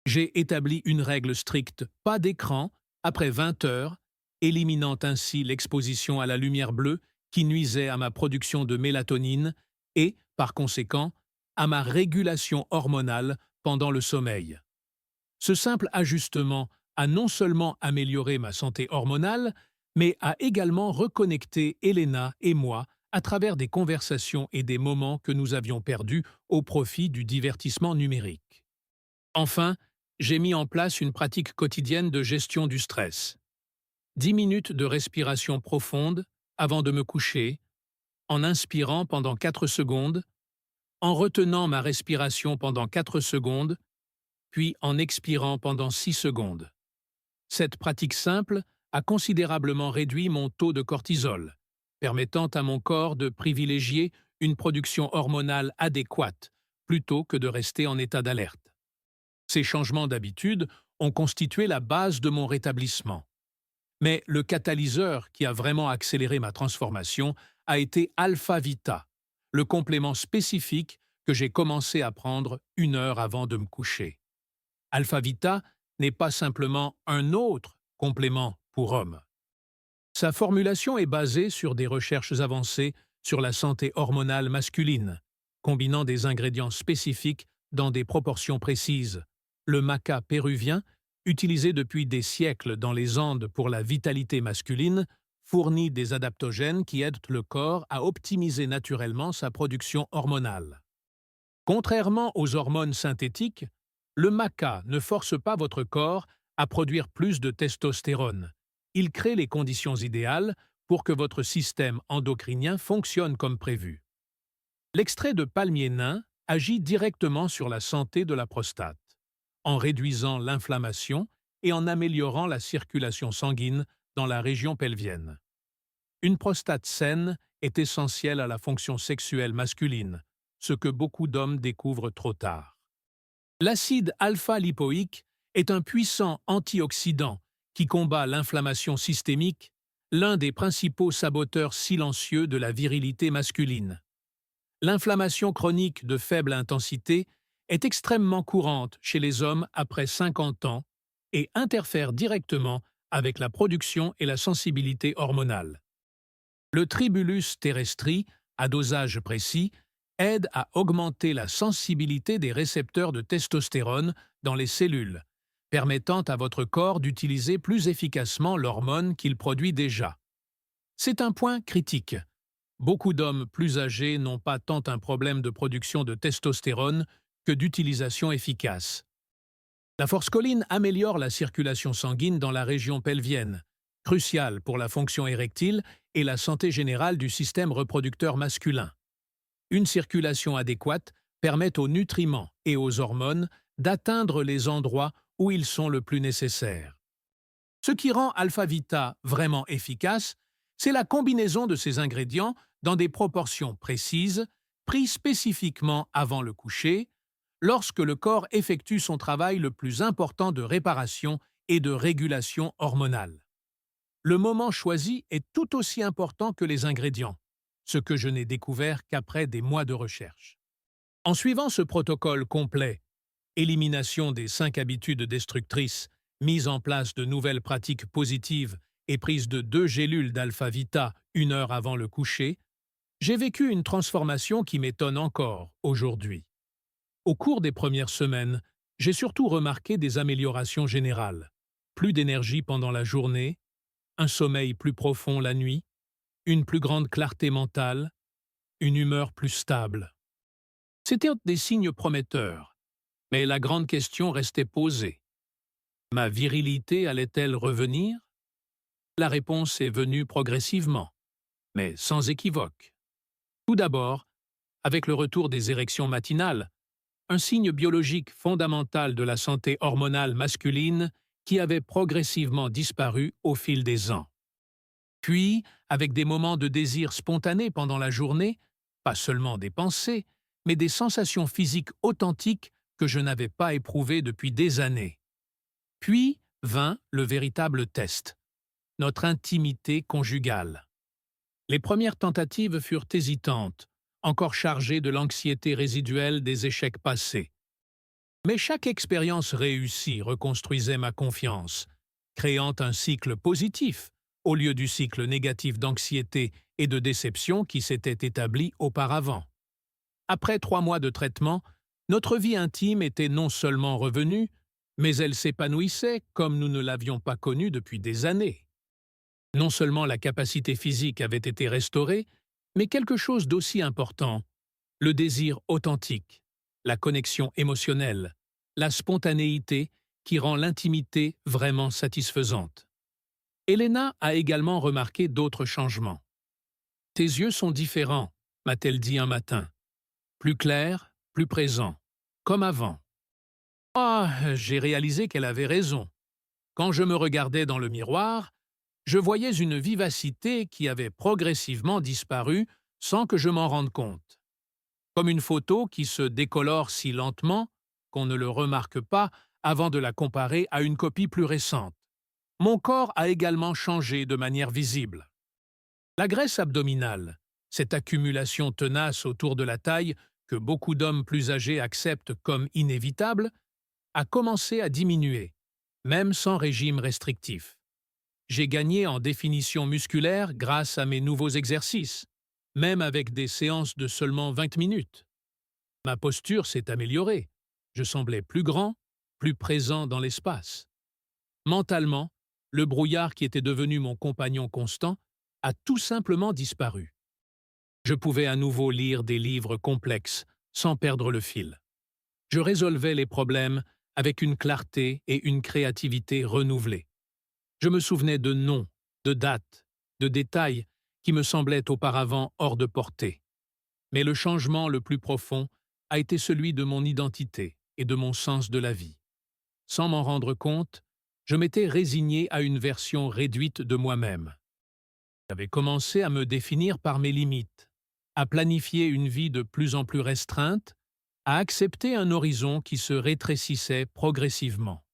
Speaker 1: J'ai établi une règle stricte, pas d'écran, après 20 heures, éliminant ainsi l'exposition à la lumière bleue qui nuisait à ma production de mélatonine et, par conséquent, à ma régulation hormonale pendant le sommeil. Ce simple ajustement a non seulement amélioré ma santé hormonale, mais a également reconnecté Elena et moi à travers des conversations et des moments que nous avions perdus au profit du divertissement numérique. Enfin, j'ai mis en place une pratique quotidienne de gestion du stress. 10 minutes de respiration profonde avant de me coucher, en inspirant pendant 4 secondes, en retenant ma respiration pendant 4 secondes, puis en expirant pendant 6 secondes. Cette pratique simple a considérablement réduit mon taux de cortisol, permettant à mon corps de privilégier une production hormonale adéquate plutôt que de rester en état d'alerte. Ces changements d'habitude ont constitué la base de mon rétablissement. Mais le catalyseur qui a vraiment accéléré ma transformation a été Alpha Vita, le complément spécifique que j'ai commencé à prendre 1 heure avant de me coucher. Alpha Vita n'est pas simplement un autre complément pour hommes. Sa formulation est basée sur des recherches avancées sur la santé hormonale masculine, combinant des ingrédients spécifiques dans des proportions précises. Le maca péruvien, utilisé depuis des siècles dans les Andes pour la vitalité masculine, fournit des adaptogènes qui aident le corps à optimiser naturellement sa production hormonale. Contrairement aux hormones synthétiques, le maca ne force pas votre corps à produire plus de testostérone. Il crée les conditions idéales pour que votre système endocrinien fonctionne comme prévu. L'extrait de palmier nain agit directement sur la santé de la prostate, en réduisant l'inflammation et en améliorant la circulation sanguine dans la région pelvienne. Une prostate saine est essentielle à la fonction sexuelle masculine, ce que beaucoup d'hommes découvrent trop tard. L'acide alpha-lipoïque est un puissant antioxydant qui combat l'inflammation systémique, l'un des principaux saboteurs silencieux de la virilité masculine. L'inflammation chronique de faible intensité est extrêmement courante chez les hommes après 50 ans et interfère directement avec la production et la sensibilité hormonale. Le Tribulus terrestri, à dosage précis, aide à augmenter la sensibilité des récepteurs de testostérone dans les cellules, permettant à votre corps d'utiliser plus efficacement l'hormone qu'il produit déjà. C'est un point critique. Beaucoup d'hommes plus âgés n'ont pas tant un problème de production de testostérone que d'utilisation efficace. La forscoline améliore la circulation sanguine dans la région pelvienne, cruciale pour la fonction érectile et la santé générale du système reproducteur masculin. Une circulation adéquate permet aux nutriments et aux hormones d'atteindre les endroits où ils sont le plus nécessaires. Ce qui rend Alpha Vita vraiment efficace, c'est la combinaison de ces ingrédients dans des proportions précises, pris spécifiquement avant le coucher, lorsque le corps effectue son travail le plus important de réparation et de régulation hormonale. Le moment choisi est tout aussi important que les ingrédients, ce que je n'ai découvert qu'après des mois de recherche. En suivant ce protocole complet, élimination des 5 habitudes destructrices, mise en place de nouvelles pratiques positives et prise de 2 gélules d'Alpha Vita 1 heure avant le coucher, j'ai vécu une transformation qui m'étonne encore aujourd'hui. Au cours des premières semaines, j'ai surtout remarqué des améliorations générales. Plus d'énergie pendant la journée, un sommeil plus profond la nuit, une plus grande clarté mentale, une humeur plus stable. C'étaient des signes prometteurs, mais la grande question restait posée. Ma virilité allait-elle revenir? La réponse est venue progressivement, mais sans équivoque. Tout d'abord, avec le retour des érections matinales, un signe biologique fondamental de la santé hormonale masculine qui avait progressivement disparu au fil des ans. Puis, avec des moments de désir spontané pendant la journée, pas seulement des pensées, mais des sensations physiques authentiques que je n'avais pas éprouvées depuis des années. Puis vint le véritable test, notre intimité conjugale. Les premières tentatives furent hésitantes, encore chargées de l'anxiété résiduelle des échecs passés. Mais chaque expérience réussie reconstruisait ma confiance, créant un cycle positif au lieu du cycle négatif d'anxiété et de déception qui s'était établi auparavant. Après 3 mois de traitement, notre vie intime était non seulement revenue, mais elle s'épanouissait comme nous ne l'avions pas connue depuis des années. Non seulement la capacité physique avait été restaurée, mais quelque chose d'aussi important, le désir authentique, la connexion émotionnelle, la spontanéité qui rend l'intimité vraiment satisfaisante. Elena a également remarqué d'autres changements. « Tes yeux sont différents », m'a-t-elle dit un matin. « Plus clairs, plus présents, comme avant. » Ah, j'ai réalisé qu'elle avait raison. Quand je me regardais dans le miroir, je voyais une vivacité qui avait progressivement disparu sans que je m'en rende compte. Comme une photo qui se décolore si lentement qu'on ne le remarque pas avant de la comparer à une copie plus récente. Mon corps a également changé de manière visible. La graisse abdominale, cette accumulation tenace autour de la taille que beaucoup d'hommes plus âgés acceptent comme inévitable, a commencé à diminuer, même sans régime restrictif. J'ai gagné en définition musculaire grâce à mes nouveaux exercices, même avec des séances de seulement 20 minutes. Ma posture s'est améliorée. Je semblais plus grand, plus présent dans l'espace. Mentalement, le brouillard qui était devenu mon compagnon constant a tout simplement disparu. Je pouvais à nouveau lire des livres complexes sans perdre le fil. Je résolvais les problèmes avec une clarté et une créativité renouvelées. Je me souvenais de noms, de dates, de détails qui me semblaient auparavant hors de portée. Mais le changement le plus profond a été celui de mon identité et de mon sens de la vie. Sans m'en rendre compte, je m'étais résigné à une version réduite de moi-même. J'avais commencé à me définir par mes limites, à planifier une vie de plus en plus restreinte, à accepter un horizon qui se rétrécissait progressivement.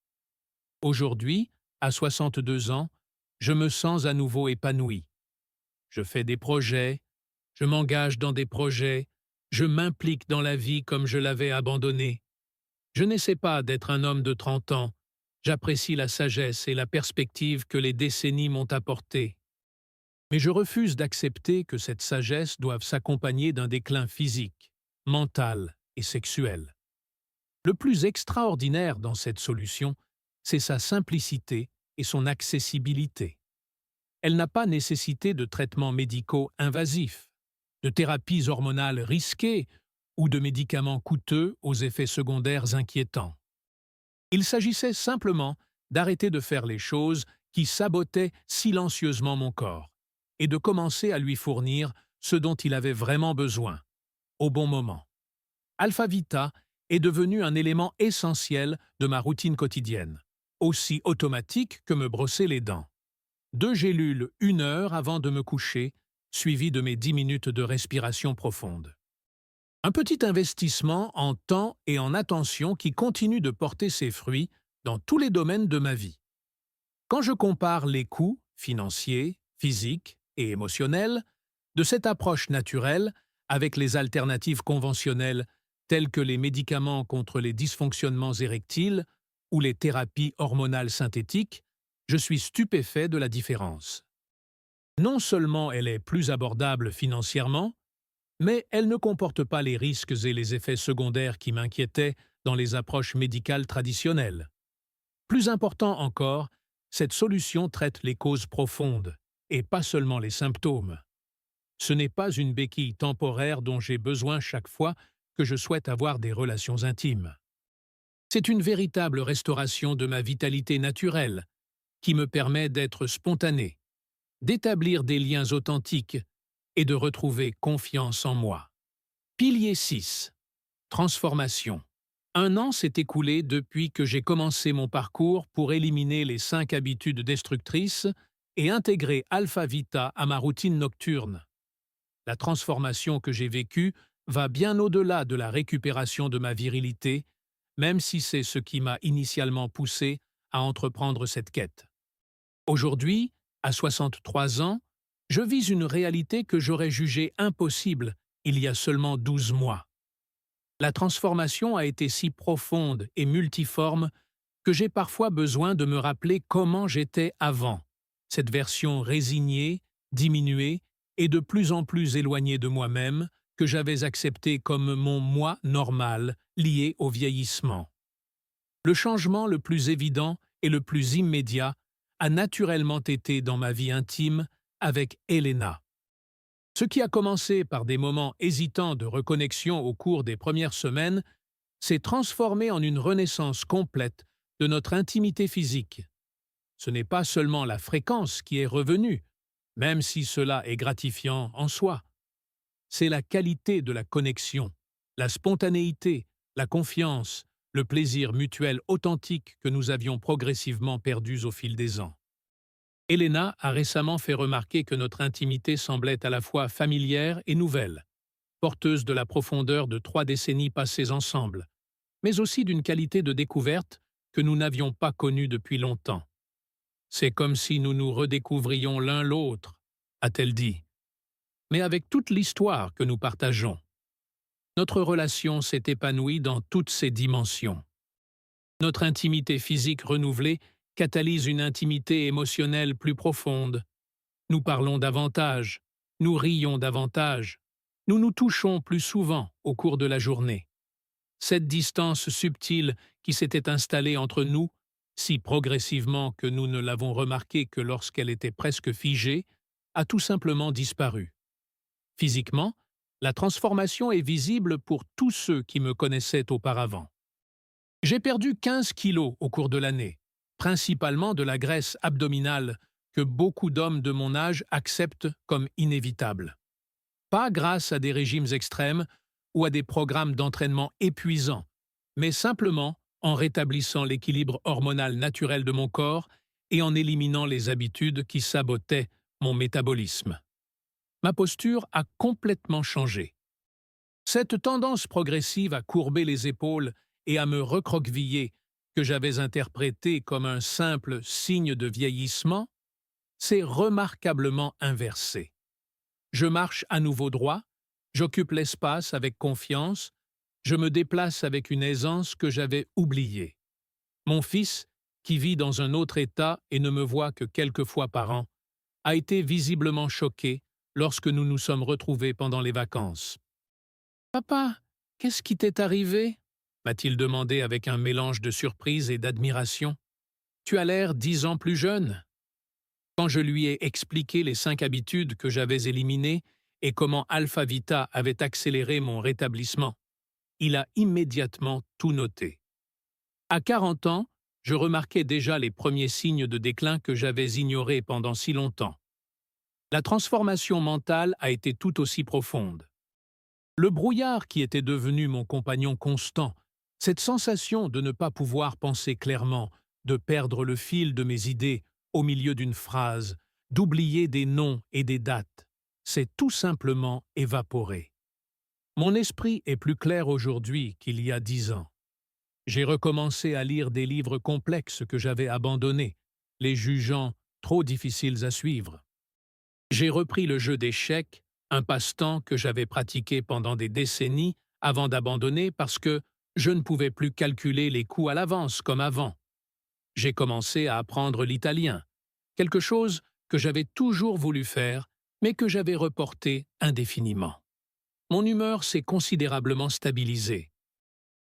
Speaker 1: Aujourd'hui, à 62 ans, je me sens à nouveau épanoui. Je fais des projets, je m'engage dans des projets, je m'implique dans la vie comme je l'avais abandonnée. Je n'essaie pas d'être un homme de 30 ans, j'apprécie la sagesse et la perspective que les décennies m'ont apportée. Mais je refuse d'accepter que cette sagesse doive s'accompagner d'un déclin physique, mental et sexuel. Le plus extraordinaire dans cette solution, c'est sa simplicité et son accessibilité. Elle n'a pas nécessité de traitements médicaux invasifs, de thérapies hormonales risquées ou de médicaments coûteux aux effets secondaires inquiétants. Il s'agissait simplement d'arrêter de faire les choses qui sabotaient silencieusement mon corps et de commencer à lui fournir ce dont il avait vraiment besoin, au bon moment. Alpha Vita est devenu un élément essentiel de ma routine quotidienne, aussi automatique que me brosser les dents. 2 gélules 1 heure avant de me coucher, suivies de mes 10 minutes de respiration profonde. Un petit investissement en temps et en attention qui continue de porter ses fruits dans tous les domaines de ma vie. Quand je compare les coûts financiers, physiques et émotionnels de cette approche naturelle avec les alternatives conventionnelles telles que les médicaments contre les dysfonctionnements érectiles ou les thérapies hormonales synthétiques, je suis stupéfait de la différence. Non seulement elle est plus abordable financièrement, mais elle ne comporte pas les risques et les effets secondaires qui m'inquiétaient dans les approches médicales traditionnelles. Plus important encore, cette solution traite les causes profondes, et pas seulement les symptômes. Ce n'est pas une béquille temporaire dont j'ai besoin chaque fois que je souhaite avoir des relations intimes. C'est une véritable restauration de ma vitalité naturelle, qui me permet d'être spontané, d'établir des liens authentiques et de retrouver confiance en moi. Pilier 6. Transformation. 1 an s'est écoulé depuis que j'ai commencé mon parcours pour éliminer les 5 habitudes destructrices et intégrer Alpha Vita à ma routine nocturne. La transformation que j'ai vécue va bien au-delà de la récupération de ma virilité, même si c'est ce qui m'a initialement poussé à entreprendre cette quête. Aujourd'hui, à 63 ans, je vis une réalité que j'aurais jugée impossible il y a seulement 12 mois. La transformation a été si profonde et multiforme que j'ai parfois besoin de me rappeler comment j'étais avant, cette version résignée, diminuée et de plus en plus éloignée de moi-même que j'avais acceptée comme mon moi normal lié au vieillissement. Le changement le plus évident et le plus immédiat a naturellement été dans ma vie intime avec Elena. Ce qui a commencé par des moments hésitants de reconnexion au cours des premières semaines s'est transformé en une renaissance complète de notre intimité physique. Ce n'est pas seulement la fréquence qui est revenue, même si cela est gratifiant en soi. C'est la qualité de la connexion, la spontanéité, la confiance, le plaisir mutuel authentique que nous avions progressivement perdus au fil des ans. Elena a récemment fait remarquer que notre intimité semblait à la fois familière et nouvelle, porteuse de la profondeur de 3 décennies passées ensemble, mais aussi d'une qualité de découverte que nous n'avions pas connue depuis longtemps. C'est comme si nous nous redécouvrions l'un l'autre, a-t-elle dit, mais avec toute l'histoire que nous partageons. Notre relation s'est épanouie dans toutes ses dimensions. Notre intimité physique renouvelée catalyse une intimité émotionnelle plus profonde. Nous parlons davantage, nous rions davantage, nous nous touchons plus souvent au cours de la journée. Cette distance subtile qui s'était installée entre nous, si progressivement que nous ne l'avons remarquée que lorsqu'elle était presque figée, a tout simplement disparu. Physiquement, la transformation est visible pour tous ceux qui me connaissaient auparavant. J'ai perdu 15 kilos au cours de l'année, principalement de la graisse abdominale que beaucoup d'hommes de mon âge acceptent comme inévitable. Pas grâce à des régimes extrêmes ou à des programmes d'entraînement épuisants, mais simplement en rétablissant l'équilibre hormonal naturel de mon corps et en éliminant les habitudes qui sabotaient mon métabolisme. Ma posture a complètement changé. Cette tendance progressive à courber les épaules et à me recroqueviller, que j'avais interprétée comme un simple signe de vieillissement, s'est remarquablement inversée. Je marche à nouveau droit, j'occupe l'espace avec confiance, je me déplace avec une aisance que j'avais oubliée. Mon fils, qui vit dans un autre État et ne me voit que quelques fois par an, a été visiblement choqué lorsque nous nous sommes retrouvés pendant les vacances. « Papa, qu'est-ce qui t'est arrivé ?» m'a-t-il demandé avec un mélange de surprise et d'admiration. « Tu as l'air 10 ans plus jeune. » Quand je lui ai expliqué les 5 habitudes que j'avais éliminées et comment Alpha Vita avait accéléré mon rétablissement, il a immédiatement tout noté. À 40 ans, je remarquais déjà les premiers signes de déclin que j'avais ignorés pendant si longtemps. La transformation mentale a été tout aussi profonde. Le brouillard qui était devenu mon compagnon constant, cette sensation de ne pas pouvoir penser clairement, de perdre le fil de mes idées au milieu d'une phrase, d'oublier des noms et des dates, s'est tout simplement évaporé. Mon esprit est plus clair aujourd'hui qu'il y a 10 ans. J'ai recommencé à lire des livres complexes que j'avais abandonnés, les jugeant trop difficiles à suivre. J'ai repris le jeu d'échecs, un passe-temps que j'avais pratiqué pendant des décennies avant d'abandonner parce que je ne pouvais plus calculer les coups à l'avance comme avant. J'ai commencé à apprendre l'italien, quelque chose que j'avais toujours voulu faire, mais que j'avais reporté indéfiniment. Mon humeur s'est considérablement stabilisée.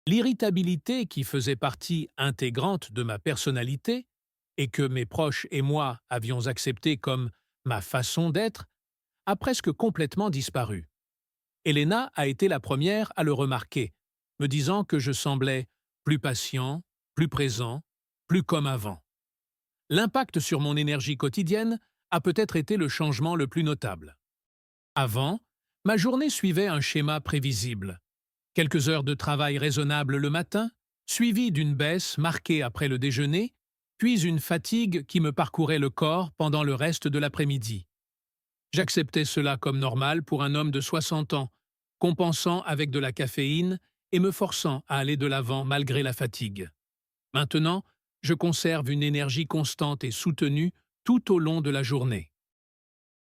Speaker 1: L'irritabilité qui faisait partie intégrante de ma personnalité et que mes proches et moi avions accepté comme ma façon d'être, a presque complètement disparu. Elena a été la première à le remarquer, me disant que je semblais plus patient, plus présent, plus comme avant. L'impact sur mon énergie quotidienne a peut-être été le changement le plus notable. Avant, ma journée suivait un schéma prévisible. Quelques heures de travail raisonnable le matin, suivies d'une baisse marquée après le déjeuner, puis une fatigue qui me parcourait le corps pendant le reste de l'après-midi. J'acceptais cela comme normal pour un homme de 60 ans, compensant avec de la caféine et me forçant à aller de l'avant malgré la fatigue. Maintenant, je conserve une énergie constante et soutenue tout au long de la journée.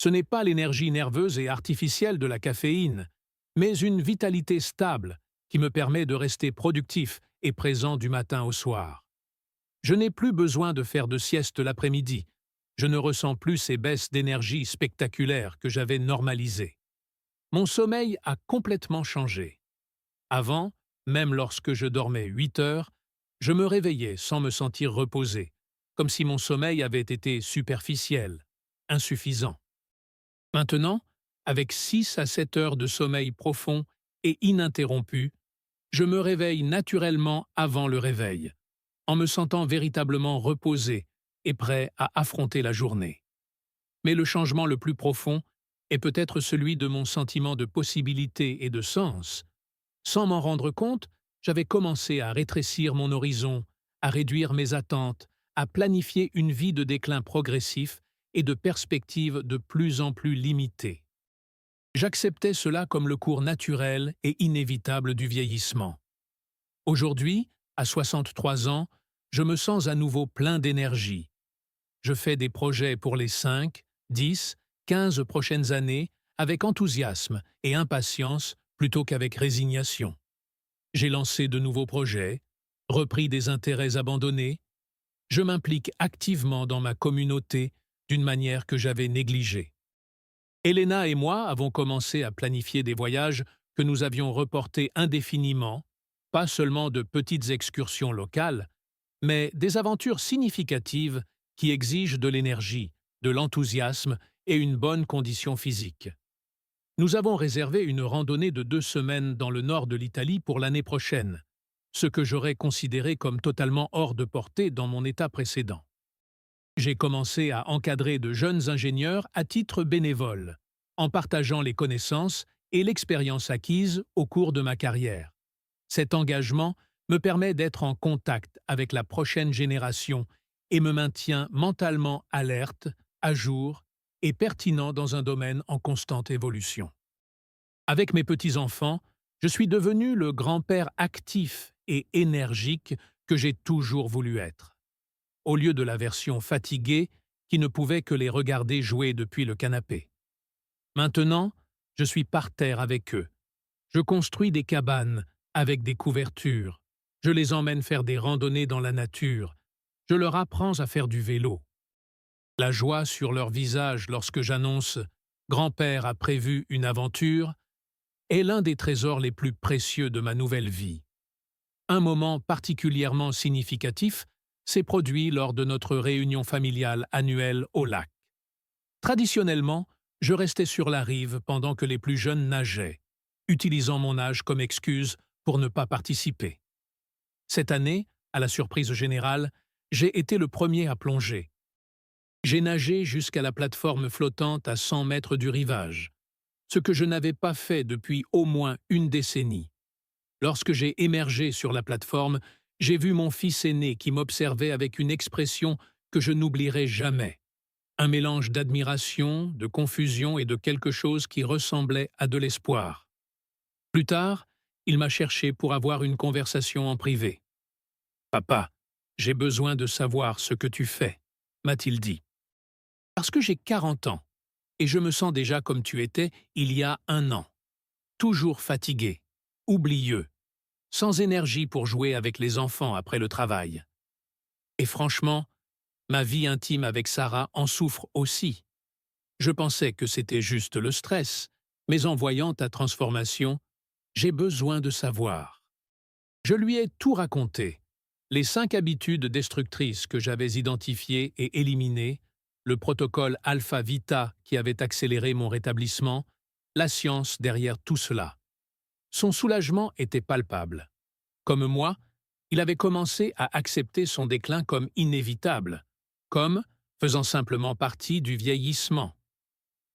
Speaker 1: Ce n'est pas l'énergie nerveuse et artificielle de la caféine, mais une vitalité stable qui me permet de rester productif et présent du matin au soir. Je n'ai plus besoin de faire de sieste l'après-midi. Je ne ressens plus ces baisses d'énergie spectaculaires que j'avais normalisées. Mon sommeil a complètement changé. Avant, même lorsque je dormais 8 heures, je me réveillais sans me sentir reposé, comme si mon sommeil avait été superficiel, insuffisant. Maintenant, avec 6 à 7 heures de sommeil profond et ininterrompu, je me réveille naturellement avant le réveil, en me sentant véritablement reposé, et prêt à affronter la journée. Mais le changement le plus profond est peut-être celui de mon sentiment de possibilité et de sens. Sans m'en rendre compte, j'avais commencé à rétrécir mon horizon, à réduire mes attentes, à planifier une vie de déclin progressif et de perspectives de plus en plus limitées. J'acceptais cela comme le cours naturel et inévitable du vieillissement. Aujourd'hui, à 63 ans, je me sens à nouveau plein d'énergie. Je fais des projets pour les 5, 10, 15 prochaines années avec enthousiasme et impatience plutôt qu'avec résignation. J'ai lancé de nouveaux projets, repris des intérêts abandonnés. Je m'implique activement dans ma communauté d'une manière que j'avais négligée. Elena et moi avons commencé à planifier des voyages que nous avions reportés indéfiniment, pas seulement de petites excursions locales, mais des aventures significatives qui exigent de l'énergie, de l'enthousiasme et une bonne condition physique. Nous avons réservé une randonnée de 2 semaines dans le nord de l'Italie pour l'année prochaine, ce que j'aurais considéré comme totalement hors de portée dans mon état précédent. J'ai commencé à encadrer de jeunes ingénieurs à titre bénévole, en partageant les connaissances et l'expérience acquise au cours de ma carrière. Cet engagement me permet d'être en contact avec la prochaine génération et me maintient mentalement alerte, à jour et pertinent dans un domaine en constante évolution. Avec mes petits-enfants, je suis devenu le grand-père actif et énergique que j'ai toujours voulu être, au lieu de la version fatiguée qui ne pouvait que les regarder jouer depuis le canapé. Maintenant, je suis par terre avec eux. Je construis des cabanes avec des couvertures. Je les emmène faire des randonnées dans la nature. Je leur apprends à faire du vélo. La joie sur leur visage lorsque j'annonce « Grand-père a prévu une aventure » est l'un des trésors les plus précieux de ma nouvelle vie. Un moment particulièrement significatif s'est produit lors de notre réunion familiale annuelle au lac. Traditionnellement, je restais sur la rive pendant que les plus jeunes nageaient, utilisant mon âge comme excuse pour ne pas participer. Cette année, à la surprise générale, j'ai été le premier à plonger. J'ai nagé jusqu'à la plateforme flottante à 100 mètres du rivage, ce que je n'avais pas fait depuis au moins une décennie. Lorsque j'ai émergé sur la plateforme, j'ai vu mon fils aîné qui m'observait avec une expression que je n'oublierai jamais. Un mélange d'admiration, de confusion et de quelque chose qui ressemblait à de l'espoir. Plus tard, il m'a cherché pour avoir une conversation en privé. « Papa, j'ai besoin de savoir ce que tu fais », m'a-t-il dit. Parce que j'ai 40 ans, et je me sens déjà comme tu étais il y a 1 an. Toujours fatigué, oublieux, sans énergie pour jouer avec les enfants après le travail. Et franchement, ma vie intime avec Sarah en souffre aussi. Je pensais que c'était juste le stress, mais en voyant ta transformation, j'ai besoin de savoir. Je lui ai tout raconté. Les 5 habitudes destructrices que j'avais identifiées et éliminées, le protocole Alpha Vita qui avait accéléré mon rétablissement, la science derrière tout cela. Son soulagement était palpable. Comme moi, il avait commencé à accepter son déclin comme inévitable, comme faisant simplement partie du vieillissement.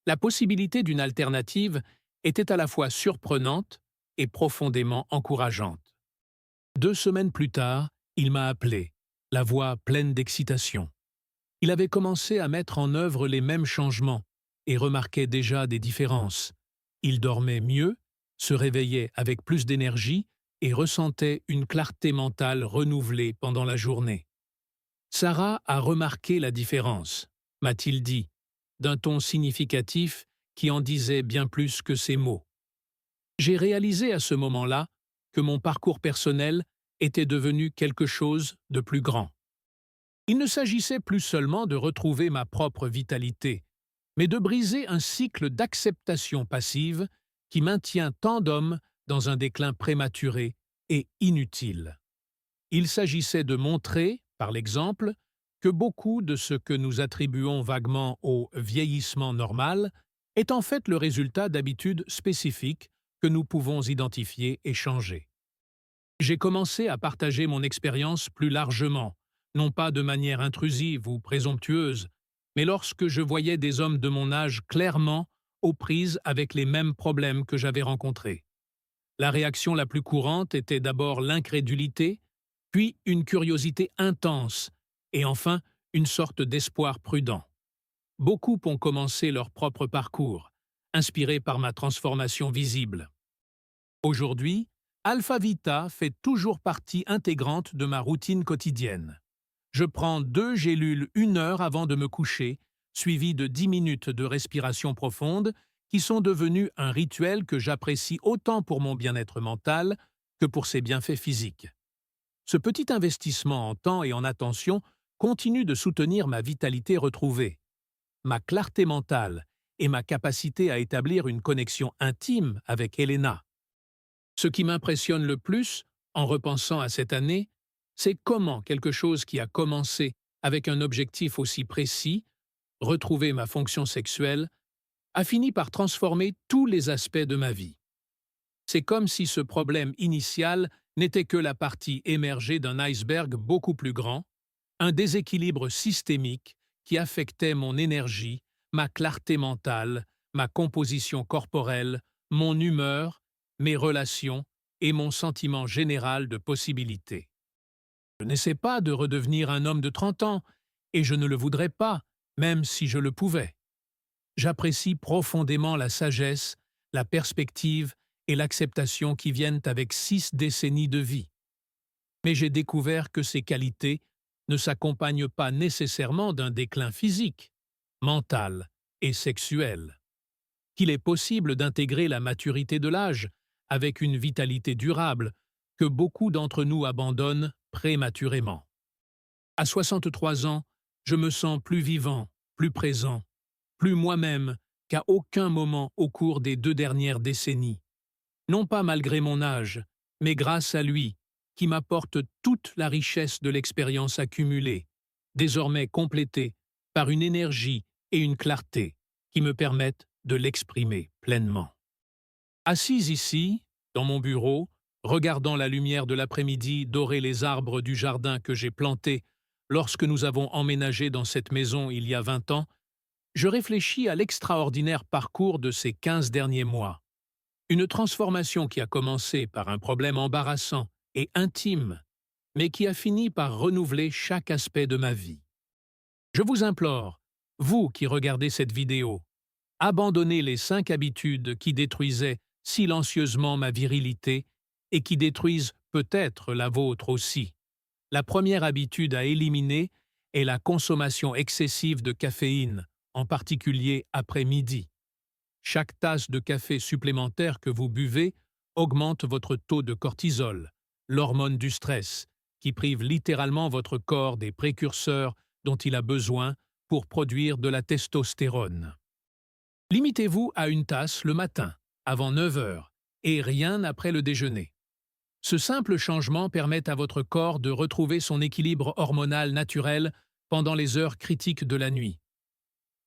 Speaker 1: La possibilité d'une alternative était à la fois surprenante et profondément encourageante. 2 semaines plus tard, il m'a appelé, la voix pleine d'excitation. Il avait commencé à mettre en œuvre les mêmes changements et remarquait déjà des différences. Il dormait mieux, se réveillait avec plus d'énergie et ressentait une clarté mentale renouvelée pendant la journée. Sarah a remarqué la différence, m'a-t-il dit, d'un ton significatif qui en disait bien plus que ses mots. J'ai réalisé à ce moment-là que mon parcours personnel était devenu quelque chose de plus grand. Il ne s'agissait plus seulement de retrouver ma propre vitalité, mais de briser un cycle d'acceptation passive qui maintient tant d'hommes dans un déclin prématuré et inutile. Il s'agissait de montrer, par l'exemple, que beaucoup de ce que nous attribuons vaguement au vieillissement normal est en fait le résultat d'habitudes spécifiques que nous pouvons identifier et changer. J'ai commencé à partager mon expérience plus largement, non pas de manière intrusive ou présomptueuse, mais lorsque je voyais des hommes de mon âge clairement aux prises avec les mêmes problèmes que j'avais rencontrés. La réaction la plus courante était d'abord l'incrédulité, puis une curiosité intense, et enfin une sorte d'espoir prudent. Beaucoup ont commencé leur propre parcours, inspirés par ma transformation visible. Aujourd'hui, Alpha Vita fait toujours partie intégrante de ma routine quotidienne. Je prends 2 gélules 1 heure avant de me coucher, suivies de 10 minutes de respiration profonde, qui sont devenues un rituel que j'apprécie autant pour mon bien-être mental que pour ses bienfaits physiques. Ce petit investissement en temps et en attention continue de soutenir ma vitalité retrouvée, ma clarté mentale et ma capacité à établir une connexion intime avec Elena. Ce qui m'impressionne le plus, en repensant à cette année, c'est comment quelque chose qui a commencé avec un objectif aussi précis, retrouver ma fonction sexuelle, a fini par transformer tous les aspects de ma vie. C'est comme si ce problème initial n'était que la partie émergée d'un iceberg beaucoup plus grand, un déséquilibre systémique qui affectait mon énergie, ma clarté mentale, ma composition corporelle, mon humeur, mes relations et mon sentiment général de possibilité. Je n'essaie pas de redevenir un homme de 30 ans, et je ne le voudrais pas, même si je le pouvais. J'apprécie profondément la sagesse, la perspective et l'acceptation qui viennent avec 6 décennies de vie. Mais j'ai découvert que ces qualités ne s'accompagnent pas nécessairement d'un déclin physique, mental et sexuel. Qu'il est possible d'intégrer la maturité de l'âge avec une vitalité durable que beaucoup d'entre nous abandonnent prématurément. À 63 ans, je me sens plus vivant, plus présent, plus moi-même qu'à aucun moment au cours des 2 dernières décennies. Non pas malgré mon âge, mais grâce à lui, qui m'apporte toute la richesse de l'expérience accumulée, désormais complétée par une énergie et une clarté qui me permettent de l'exprimer pleinement. Assise ici, dans mon bureau, regardant la lumière de l'après-midi dorer les arbres du jardin que j'ai planté lorsque nous avons emménagé dans cette maison il y a 20 ans, je réfléchis à l'extraordinaire parcours de ces 15 derniers mois. Une transformation qui a commencé par un problème embarrassant et intime, mais qui a fini par renouveler chaque aspect de ma vie. Je vous implore, vous qui regardez cette vidéo, abandonnez les 5 habitudes qui détruisaient silencieusement ma virilité et qui détruisent peut-être la vôtre aussi. La première habitude à éliminer est la consommation excessive de caféine, en particulier après midi. Chaque tasse de café supplémentaire que vous buvez augmente votre taux de cortisol, l'hormone du stress, qui prive littéralement votre corps des précurseurs dont il a besoin pour produire de la testostérone. Limitez-vous à une tasse le matin, avant 9 heures, et rien après le déjeuner. Ce simple changement permet à votre corps de retrouver son équilibre hormonal naturel pendant les heures critiques de la nuit.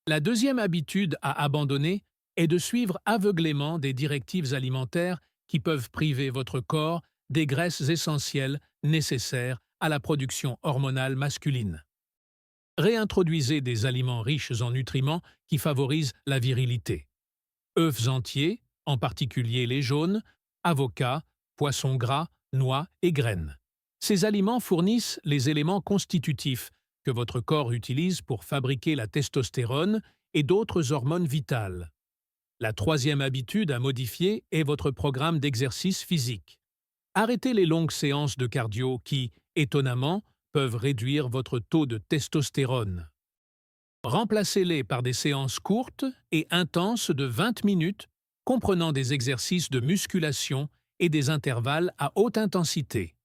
Speaker 1: La deuxième habitude à abandonner est de suivre aveuglément des directives alimentaires qui peuvent priver votre corps des graisses essentielles nécessaires à la production hormonale masculine. Réintroduisez des aliments riches en nutriments qui favorisent la virilité. Œufs entiers, en particulier les jaunes, avocats, poissons gras, noix et graines. Ces aliments fournissent les éléments constitutifs que votre corps utilise pour fabriquer la testostérone et d'autres hormones vitales. La troisième habitude à modifier est votre programme d'exercice physique. Arrêtez les longues séances de cardio qui, étonnamment, peuvent réduire votre taux de testostérone. Remplacez-les par des séances courtes et intenses de 20 minutes, comprenant des exercices de musculation et des intervalles à haute intensité.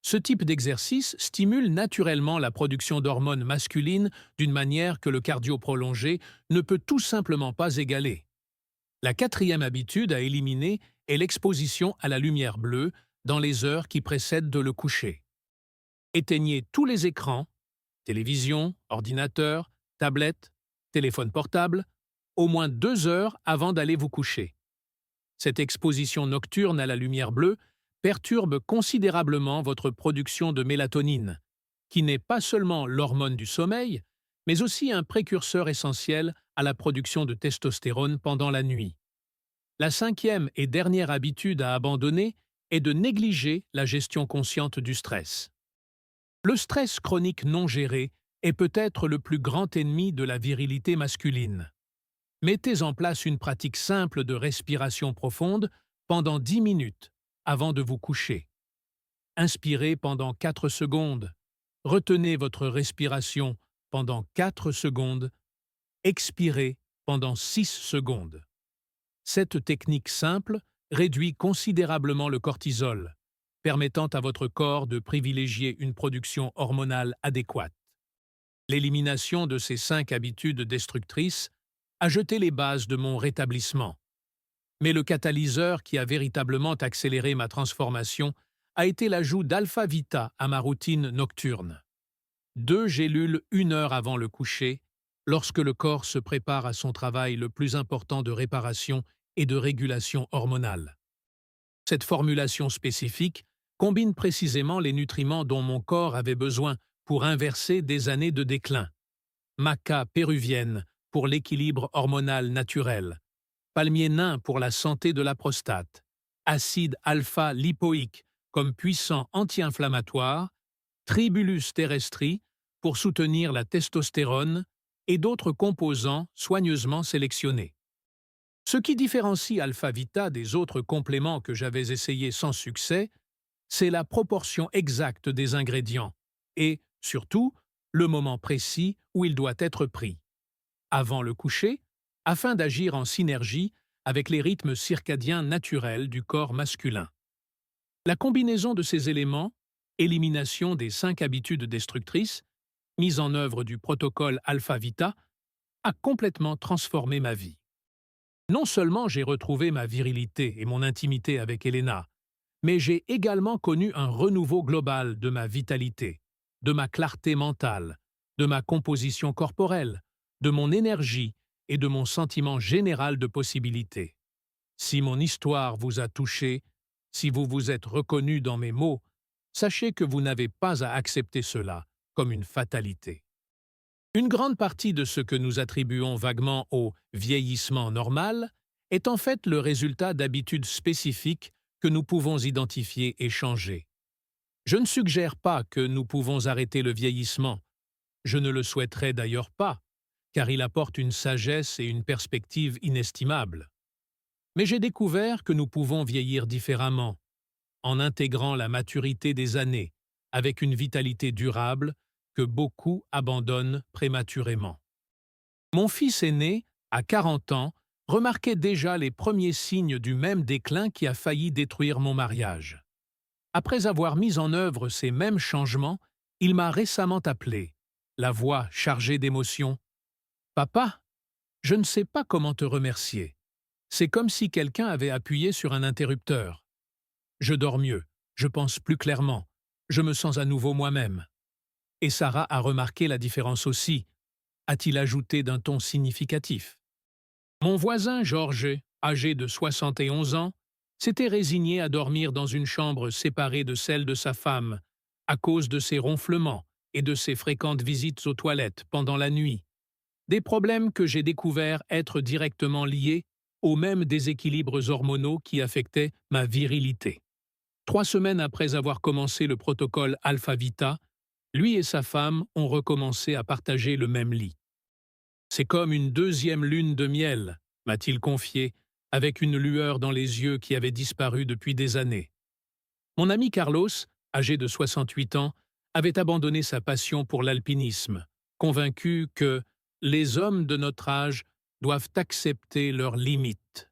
Speaker 1: Ce type d'exercice stimule naturellement la production d'hormones masculines d'une manière que le cardio prolongé ne peut tout simplement pas égaler. La quatrième habitude à éliminer est l'exposition à la lumière bleue dans les heures qui précèdent de le coucher. Éteignez tous les écrans, télévision, ordinateur, tablette, téléphone portable, au moins 2 heures avant d'aller vous coucher. Cette exposition nocturne à la lumière bleue perturbe considérablement votre production de mélatonine, qui n'est pas seulement l'hormone du sommeil, mais aussi un précurseur essentiel à la production de testostérone pendant la nuit. La cinquième et dernière habitude à abandonner est de négliger la gestion consciente du stress. Le stress chronique non géré est peut-être le plus grand ennemi de la virilité masculine. Mettez en place une pratique simple de respiration profonde pendant 10 minutes avant de vous coucher. Inspirez pendant 4 secondes. Retenez votre respiration pendant 4 secondes. Expirez pendant 6 secondes. Cette technique simple réduit considérablement le cortisol, permettant à votre corps de privilégier une production hormonale adéquate. L'élimination de ces 5 habitudes destructrices a jeté les bases de mon rétablissement. Mais le catalyseur qui a véritablement accéléré ma transformation a été l'ajout d'Alpha-Vita à ma routine nocturne. 2 gélules 1 heure avant le coucher, lorsque le corps se prépare à son travail le plus important de réparation et de régulation hormonale. Cette formulation spécifique combine précisément les nutriments dont mon corps avait besoin pour inverser des années de déclin. Maca péruvienne pour l'équilibre hormonal naturel, palmier nain pour la santé de la prostate, acide alpha-lipoïque comme puissant anti-inflammatoire, Tribulus terrestri pour soutenir la testostérone et d'autres composants soigneusement sélectionnés. Ce qui différencie Alpha-Vita des autres compléments que j'avais essayés sans succès, c'est la proportion exacte des ingrédients et, surtout, le moment précis où il doit être pris. Avant le coucher, afin d'agir en synergie avec les rythmes circadiens naturels du corps masculin. La combinaison de ces éléments, élimination des 5 habitudes destructrices, mise en œuvre du protocole Alpha-Vita, a complètement transformé ma vie. Non seulement j'ai retrouvé ma virilité et mon intimité avec Elena, mais j'ai également connu un renouveau global de ma vitalité, de ma clarté mentale, de ma composition corporelle, de mon énergie et de mon sentiment général de possibilité. Si mon histoire vous a touché, si vous vous êtes reconnu dans mes mots, sachez que vous n'avez pas à accepter cela comme une fatalité. Une grande partie de ce que nous attribuons vaguement au vieillissement normal est en fait le résultat d'habitudes spécifiques que nous pouvons identifier et changer. Je ne suggère pas que nous pouvons arrêter le vieillissement. Je ne le souhaiterais d'ailleurs pas, car il apporte une sagesse et une perspective inestimables. Mais j'ai découvert que nous pouvons vieillir différemment, en intégrant la maturité des années, avec une vitalité durable que beaucoup abandonnent prématurément. Mon fils aîné, à 40 ans, remarquait déjà les premiers signes du même déclin qui a failli détruire mon mariage. Après avoir mis en œuvre ces mêmes changements, il m'a récemment appelé, la voix chargée d'émotion. « Papa, je ne sais pas comment te remercier. C'est comme si quelqu'un avait appuyé sur un interrupteur. Je dors mieux, je pense plus clairement, je me sens à nouveau moi-même. » Et Sarah a remarqué la différence aussi, a-t-il ajouté d'un ton significatif. Mon voisin Georges, âgé de 71 ans, s'était résigné à dormir dans une chambre séparée de celle de sa femme, à cause de ses ronflements et de ses fréquentes visites aux toilettes pendant la nuit. Des problèmes que j'ai découvert être directement liés aux mêmes déséquilibres hormonaux qui affectaient ma virilité. 3 semaines après avoir commencé le protocole Alpha-Vita, lui et sa femme ont recommencé à partager le même lit. C'est comme une deuxième lune de miel, m'a-t-il confié, avec une lueur dans les yeux qui avait disparu depuis des années. Mon ami Carlos, âgé de 68 ans, avait abandonné sa passion pour l'alpinisme, convaincu que les hommes de notre âge doivent accepter leurs limites.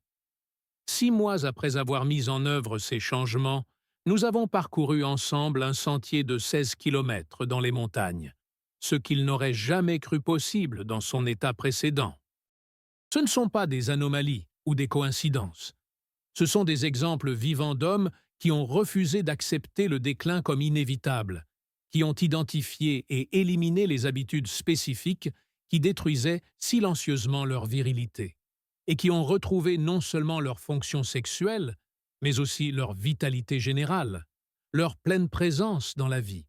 Speaker 1: 6 mois après avoir mis en œuvre ces changements, nous avons parcouru ensemble un sentier de 16 kilomètres dans les montagnes, ce qu'il n'aurait jamais cru possible dans son état précédent. Ce ne sont pas des anomalies ou des coïncidences. Ce sont des exemples vivants d'hommes qui ont refusé d'accepter le déclin comme inévitable, qui ont identifié et éliminé les habitudes spécifiques qui détruisaient silencieusement leur virilité, et qui ont retrouvé non seulement leur fonction sexuelle, mais aussi leur vitalité générale, leur pleine présence dans la vie.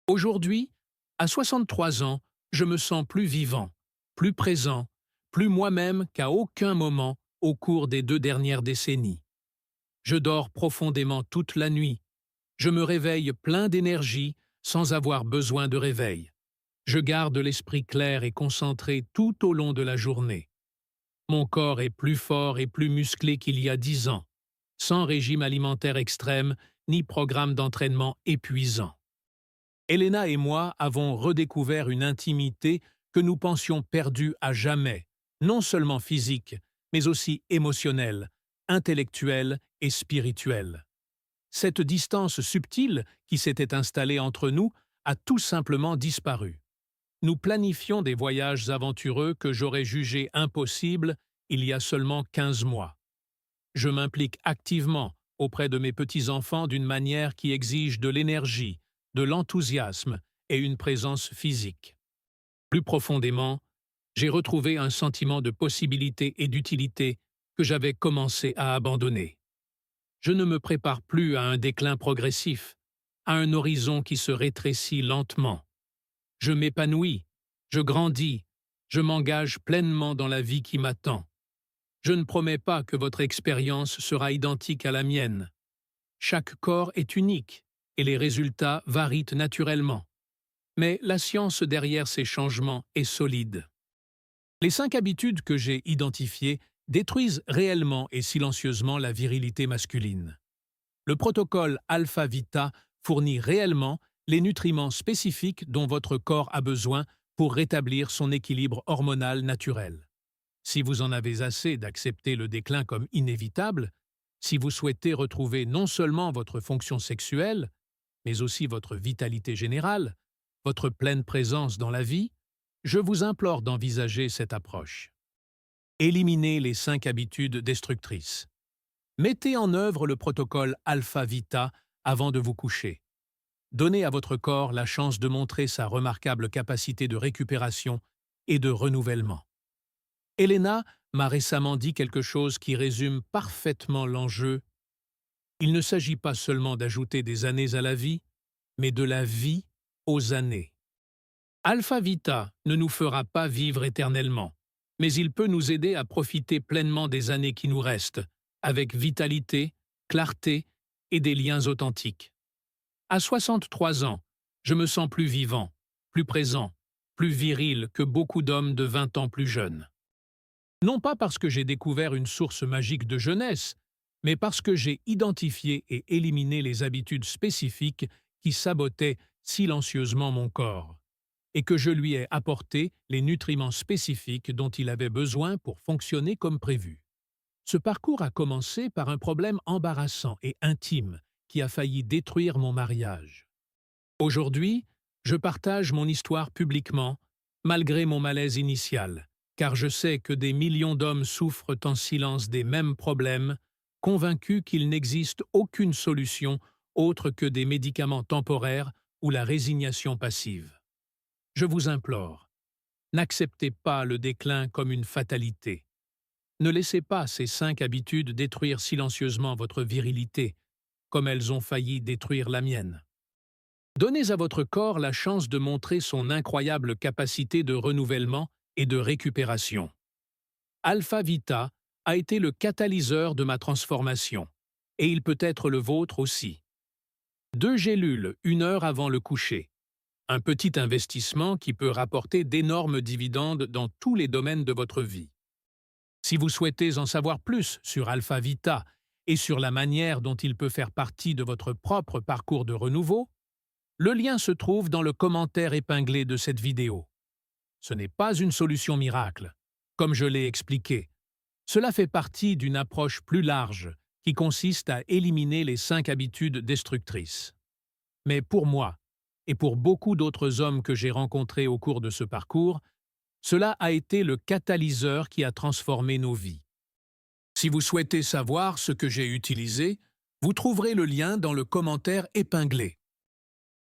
Speaker 1: Aujourd'hui, à 63 ans, je me sens plus vivant, plus présent, plus moi-même qu'à aucun moment au cours des 2 dernières décennies. Je dors profondément toute la nuit. Je me réveille plein d'énergie sans avoir besoin de réveil. Je garde l'esprit clair et concentré tout au long de la journée. Mon corps est plus fort et plus musclé qu'il y a 10 ans, sans régime alimentaire extrême ni programme d'entraînement épuisant. Elena et moi avons redécouvert une intimité que nous pensions perdue à jamais, non seulement physique, mais aussi émotionnelle, intellectuelle et spirituelle. Cette distance subtile qui s'était installée entre nous a tout simplement disparu. Nous planifions des voyages aventureux que j'aurais jugés impossibles il y a seulement 15 mois. Je m'implique activement auprès de mes petits-enfants d'une manière qui exige de l'énergie, de l'enthousiasme et une présence physique. Plus profondément, j'ai retrouvé un sentiment de possibilité et d'utilité que j'avais commencé à abandonner. Je ne me prépare plus à un déclin progressif, à un horizon qui se rétrécit lentement. Je m'épanouis, je grandis, je m'engage pleinement dans la vie qui m'attend. Je ne promets pas que votre expérience sera identique à la mienne. Chaque corps est unique et les résultats varient naturellement. Mais la science derrière ces changements est solide. Les 5 habitudes que j'ai identifiées détruisent réellement et silencieusement la virilité masculine. Le protocole Alpha Vita fournit réellement les nutriments spécifiques dont votre corps a besoin pour rétablir son équilibre hormonal naturel. Si vous en avez assez d'accepter le déclin comme inévitable, si vous souhaitez retrouver non seulement votre fonction sexuelle, mais aussi votre vitalité générale, votre pleine présence dans la vie, je vous implore d'envisager cette approche. Éliminez les 5 habitudes destructrices. Mettez en œuvre le protocole Alpha Vita avant de vous coucher. Donnez à votre corps la chance de montrer sa remarquable capacité de récupération et de renouvellement. Elena m'a récemment dit quelque chose qui résume parfaitement l'enjeu. Il ne s'agit pas seulement d'ajouter des années à la vie, mais de la vie aux années. Alpha Vita ne nous fera pas vivre éternellement, mais il peut nous aider à profiter pleinement des années qui nous restent, avec vitalité, clarté et des liens authentiques. À 63 ans, je me sens plus vivant, plus présent, plus viril que beaucoup d'hommes de 20 ans plus jeunes. Non pas parce que j'ai découvert une source magique de jeunesse, mais parce que j'ai identifié et éliminé les habitudes spécifiques qui sabotaient silencieusement mon corps, et que je lui ai apporté les nutriments spécifiques dont il avait besoin pour fonctionner comme prévu. Ce parcours a commencé par un problème embarrassant et intime qui a failli détruire mon mariage. Aujourd'hui, je partage mon histoire publiquement, malgré mon malaise initial, car je sais que des millions d'hommes souffrent en silence des mêmes problèmes, convaincus qu'il n'existe aucune solution autre que des médicaments temporaires ou la résignation passive. Je vous implore, n'acceptez pas le déclin comme une fatalité. Ne laissez pas ces 5 habitudes détruire silencieusement votre virilité, comme elles ont failli détruire la mienne. Donnez à votre corps la chance de montrer son incroyable capacité de renouvellement et de récupération. Alpha Vita a été le catalyseur de ma transformation, et il peut être le vôtre aussi. 2 gélules 1 heure avant le coucher. Un petit investissement qui peut rapporter d'énormes dividendes dans tous les domaines de votre vie. Si vous souhaitez en savoir plus sur Alpha Vita et sur la manière dont il peut faire partie de votre propre parcours de renouveau, le lien se trouve dans le commentaire épinglé de cette vidéo. Ce n'est pas une solution miracle, comme je l'ai expliqué. Cela fait partie d'une approche plus large qui consiste à éliminer les 5 habitudes destructrices. Mais pour moi, et pour beaucoup d'autres hommes que j'ai rencontrés au cours de ce parcours, cela a été le catalyseur qui a transformé nos vies. Si vous souhaitez savoir ce que j'ai utilisé, vous trouverez le lien dans le commentaire épinglé.